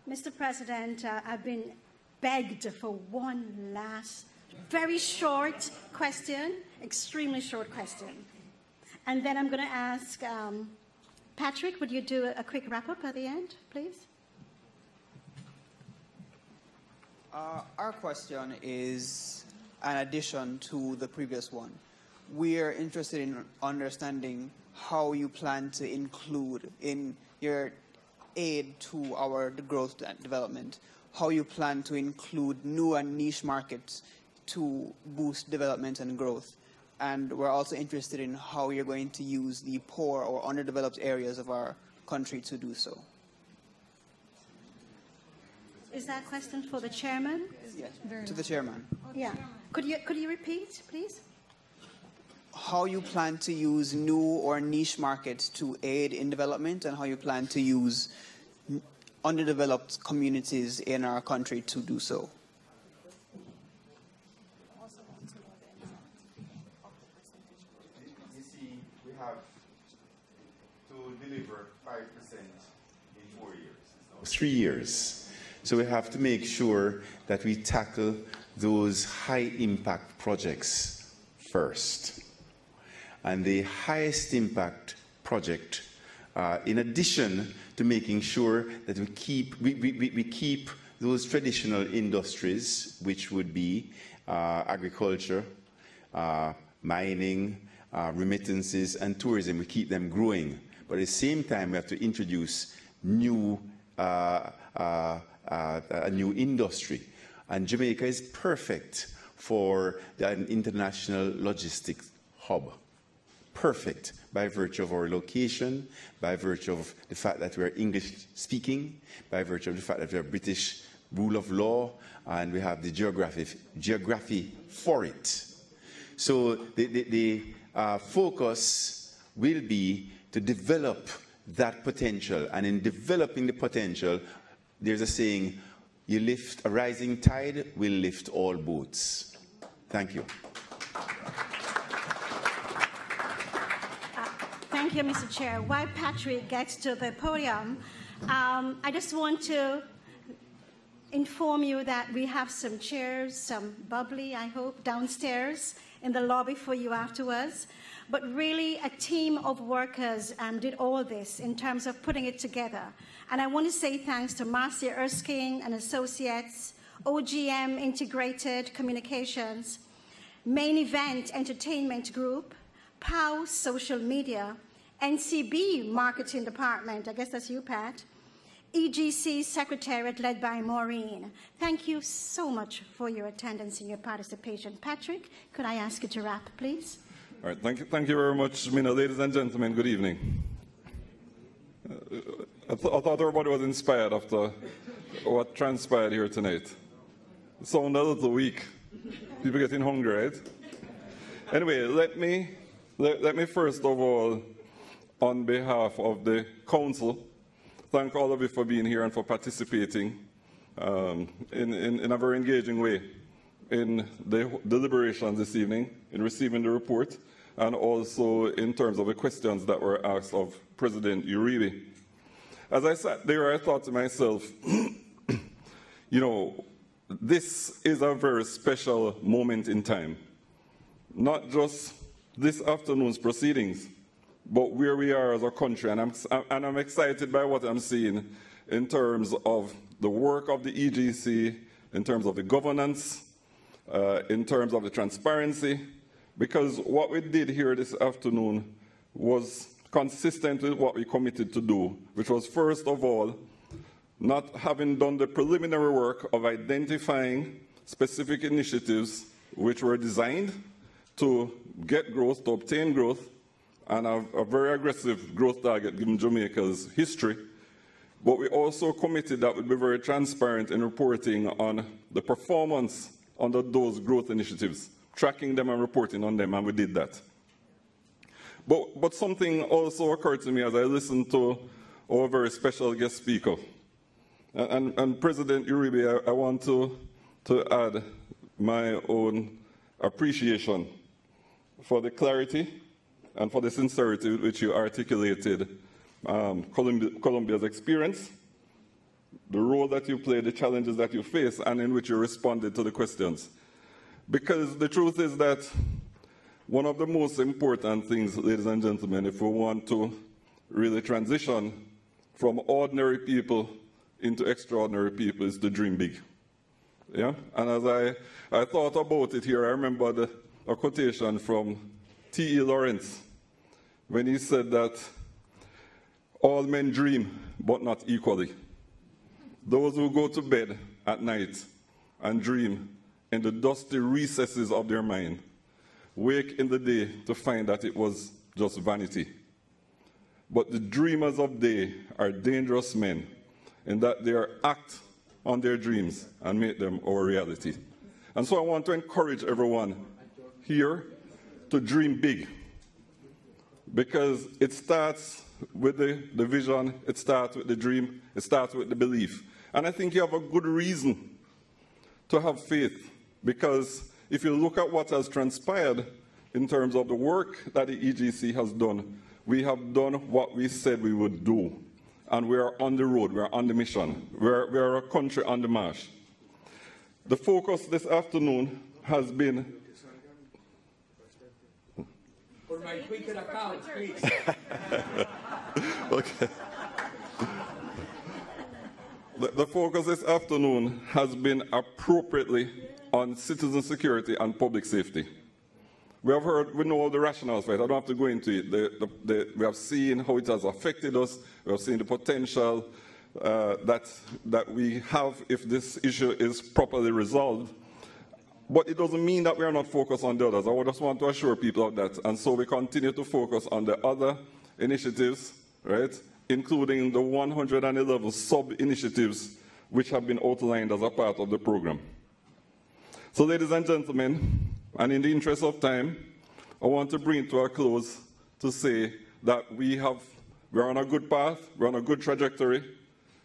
Mr. President, I've been begged for one last, very short question, extremely short question. And then I'm going to ask Patrick, would you do a quick wrap-up at the end, please? Our question is an addition to the previous one. We are interested in understanding how you plan to include in your aid to the growth and development, how you plan to include new and niche markets to boost development and growth. And we're also interested in how you're going to use the poor or underdeveloped areas of our country to do so. Is that a question for the chairman? Yes, to the chairman. Yeah. Could you repeat, please? How you plan to use new or niche markets to aid in development, and how you plan to use underdeveloped communities in our country to do so. You see, we have to deliver 5% in 4 years. It's 3 years. So we have to make sure that we tackle those high-impact projects first. And the highest impact project, in addition to making sure that we keep those traditional industries, which would be agriculture, mining, remittances, and tourism, we keep them growing. but at the same time, we have to introduce new, a new industry. And Jamaica is perfect for an international logistics hub. Perfect by virtue of our location, by virtue of the fact that we are English speaking, by virtue of the fact that we are British rule of law, and we have the geography for it. So the focus will be to develop that potential, and in developing the potential, there's a saying, you lift a rising tide, will lift all boats. Thank you. Thank you, Mr. Chair. While Patrick gets to the podium, I just want to inform you that we have some chairs, some bubbly, I hope, downstairs in the lobby for you afterwards. But really, a team of workers did all this in terms of putting it together. And I want to say thanks to Marcia Erskine and Associates, OGM Integrated Communications, Main Event Entertainment Group, POW Social Media, NCB Marketing Department, I guess that's you, Pat, EGC Secretariat led by Maureen. Thank you so much for your attendance and your participation. Patrick, could I ask you to wrap, please? All right, thank you very much, Mina. Ladies and gentlemen, good evening. I thought everybody was inspired after what transpired here tonight. It sounded a little weak. People getting hungry, right? Anyway, let me first of all, on behalf of the council, thank all of you for being here and for participating in a very engaging way in the deliberations this evening, in receiving the report, and also in terms of the questions that were asked of President Uribe. As I sat there, I thought to myself, you know, this is a very special moment in time. Not just this afternoon's proceedings, but where we are as a country. And I'm excited by what I'm seeing in terms of the work of the EGC, in terms of the governance, in terms of the transparency, because what we did here this afternoon was consistent with what we committed to do, which was, first of all, not having done the preliminary work of identifying specific initiatives which were designed to get growth, to obtain growth, and a very aggressive growth target given Jamaica's history. But we also committed that we'd be very transparent in reporting on the performance under those growth initiatives, tracking them and reporting on them, and we did that. But something also occurred to me as I listened to our very special guest speaker. And President Uribe, I want to add my own appreciation for the clarity and for the sincerity with which you articulated Colombia's experience, the role that you played, the challenges that you face, and in which you responded to the questions. Because the truth is that one of the most important things, ladies and gentlemen, if we want to really transition from ordinary people into extraordinary people, is to dream big. Yeah? And as I thought about it here, I remember a quotation from T.E. Lawrence, when he said that all men dream, but not equally. Those who go to bed at night and dream in the dusty recesses of their mind wake in the day to find that it was just vanity. But the dreamers of day are dangerous men in that they act on their dreams and make them our reality. And so I want to encourage everyone here to dream big, because it starts with the vision, it starts with the dream, it starts with the belief. And I think you have a good reason to have faith, because if you look at what has transpired in terms of the work that the EGC has done, we have done what we said we would do. And we are on the road, we are on the mission. We are a country on the march. The focus this afternoon has been... For my Twitter account, please. Okay. The focus this afternoon has been appropriately on citizen security and public safety. we know the rationales for it. I don't have to go into it. We have seen how it has affected us. We have seen the potential that we have if this issue is properly resolved. But it doesn't mean that we are not focused on the others. I just want to assure people of that. And so we continue to focus on the other initiatives, right, including the 111 sub-initiatives which have been outlined as a part of the program. So, ladies and gentlemen, and in the interest of time, I want to bring it to a close to say that we're on a good path, we're on a good trajectory,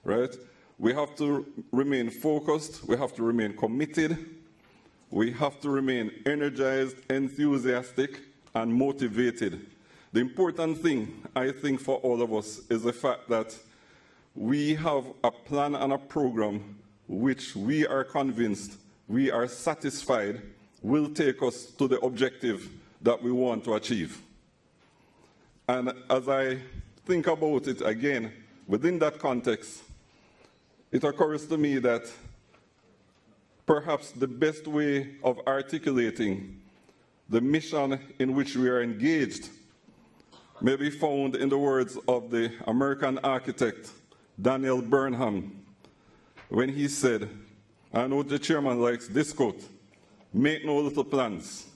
right? We have to remain focused, we have to remain committed, we have to remain energized, enthusiastic, and motivated. The important thing, I think, for all of us is the fact that we have a plan and a program which we are convinced, we are satisfied, will take us to the objective that we want to achieve. And as I think about it again, within that context, it occurs to me that perhaps the best way of articulating the mission in which we are engaged may be found in the words of the American architect Daniel Burnham, when he said, I know the chairman likes this quote, "Make no little plans.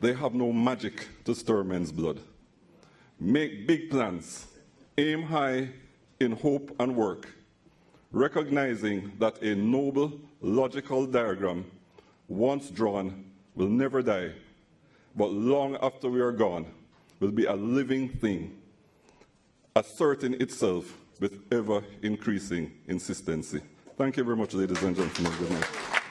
They have no magic to stir men's blood. Make big plans. Aim high in hope and work, recognizing that a noble, logical diagram, once drawn, will never die, but long after we are gone, will be a living thing, asserting itself with ever-increasing insistency." Thank you very much, ladies and gentlemen. Good night.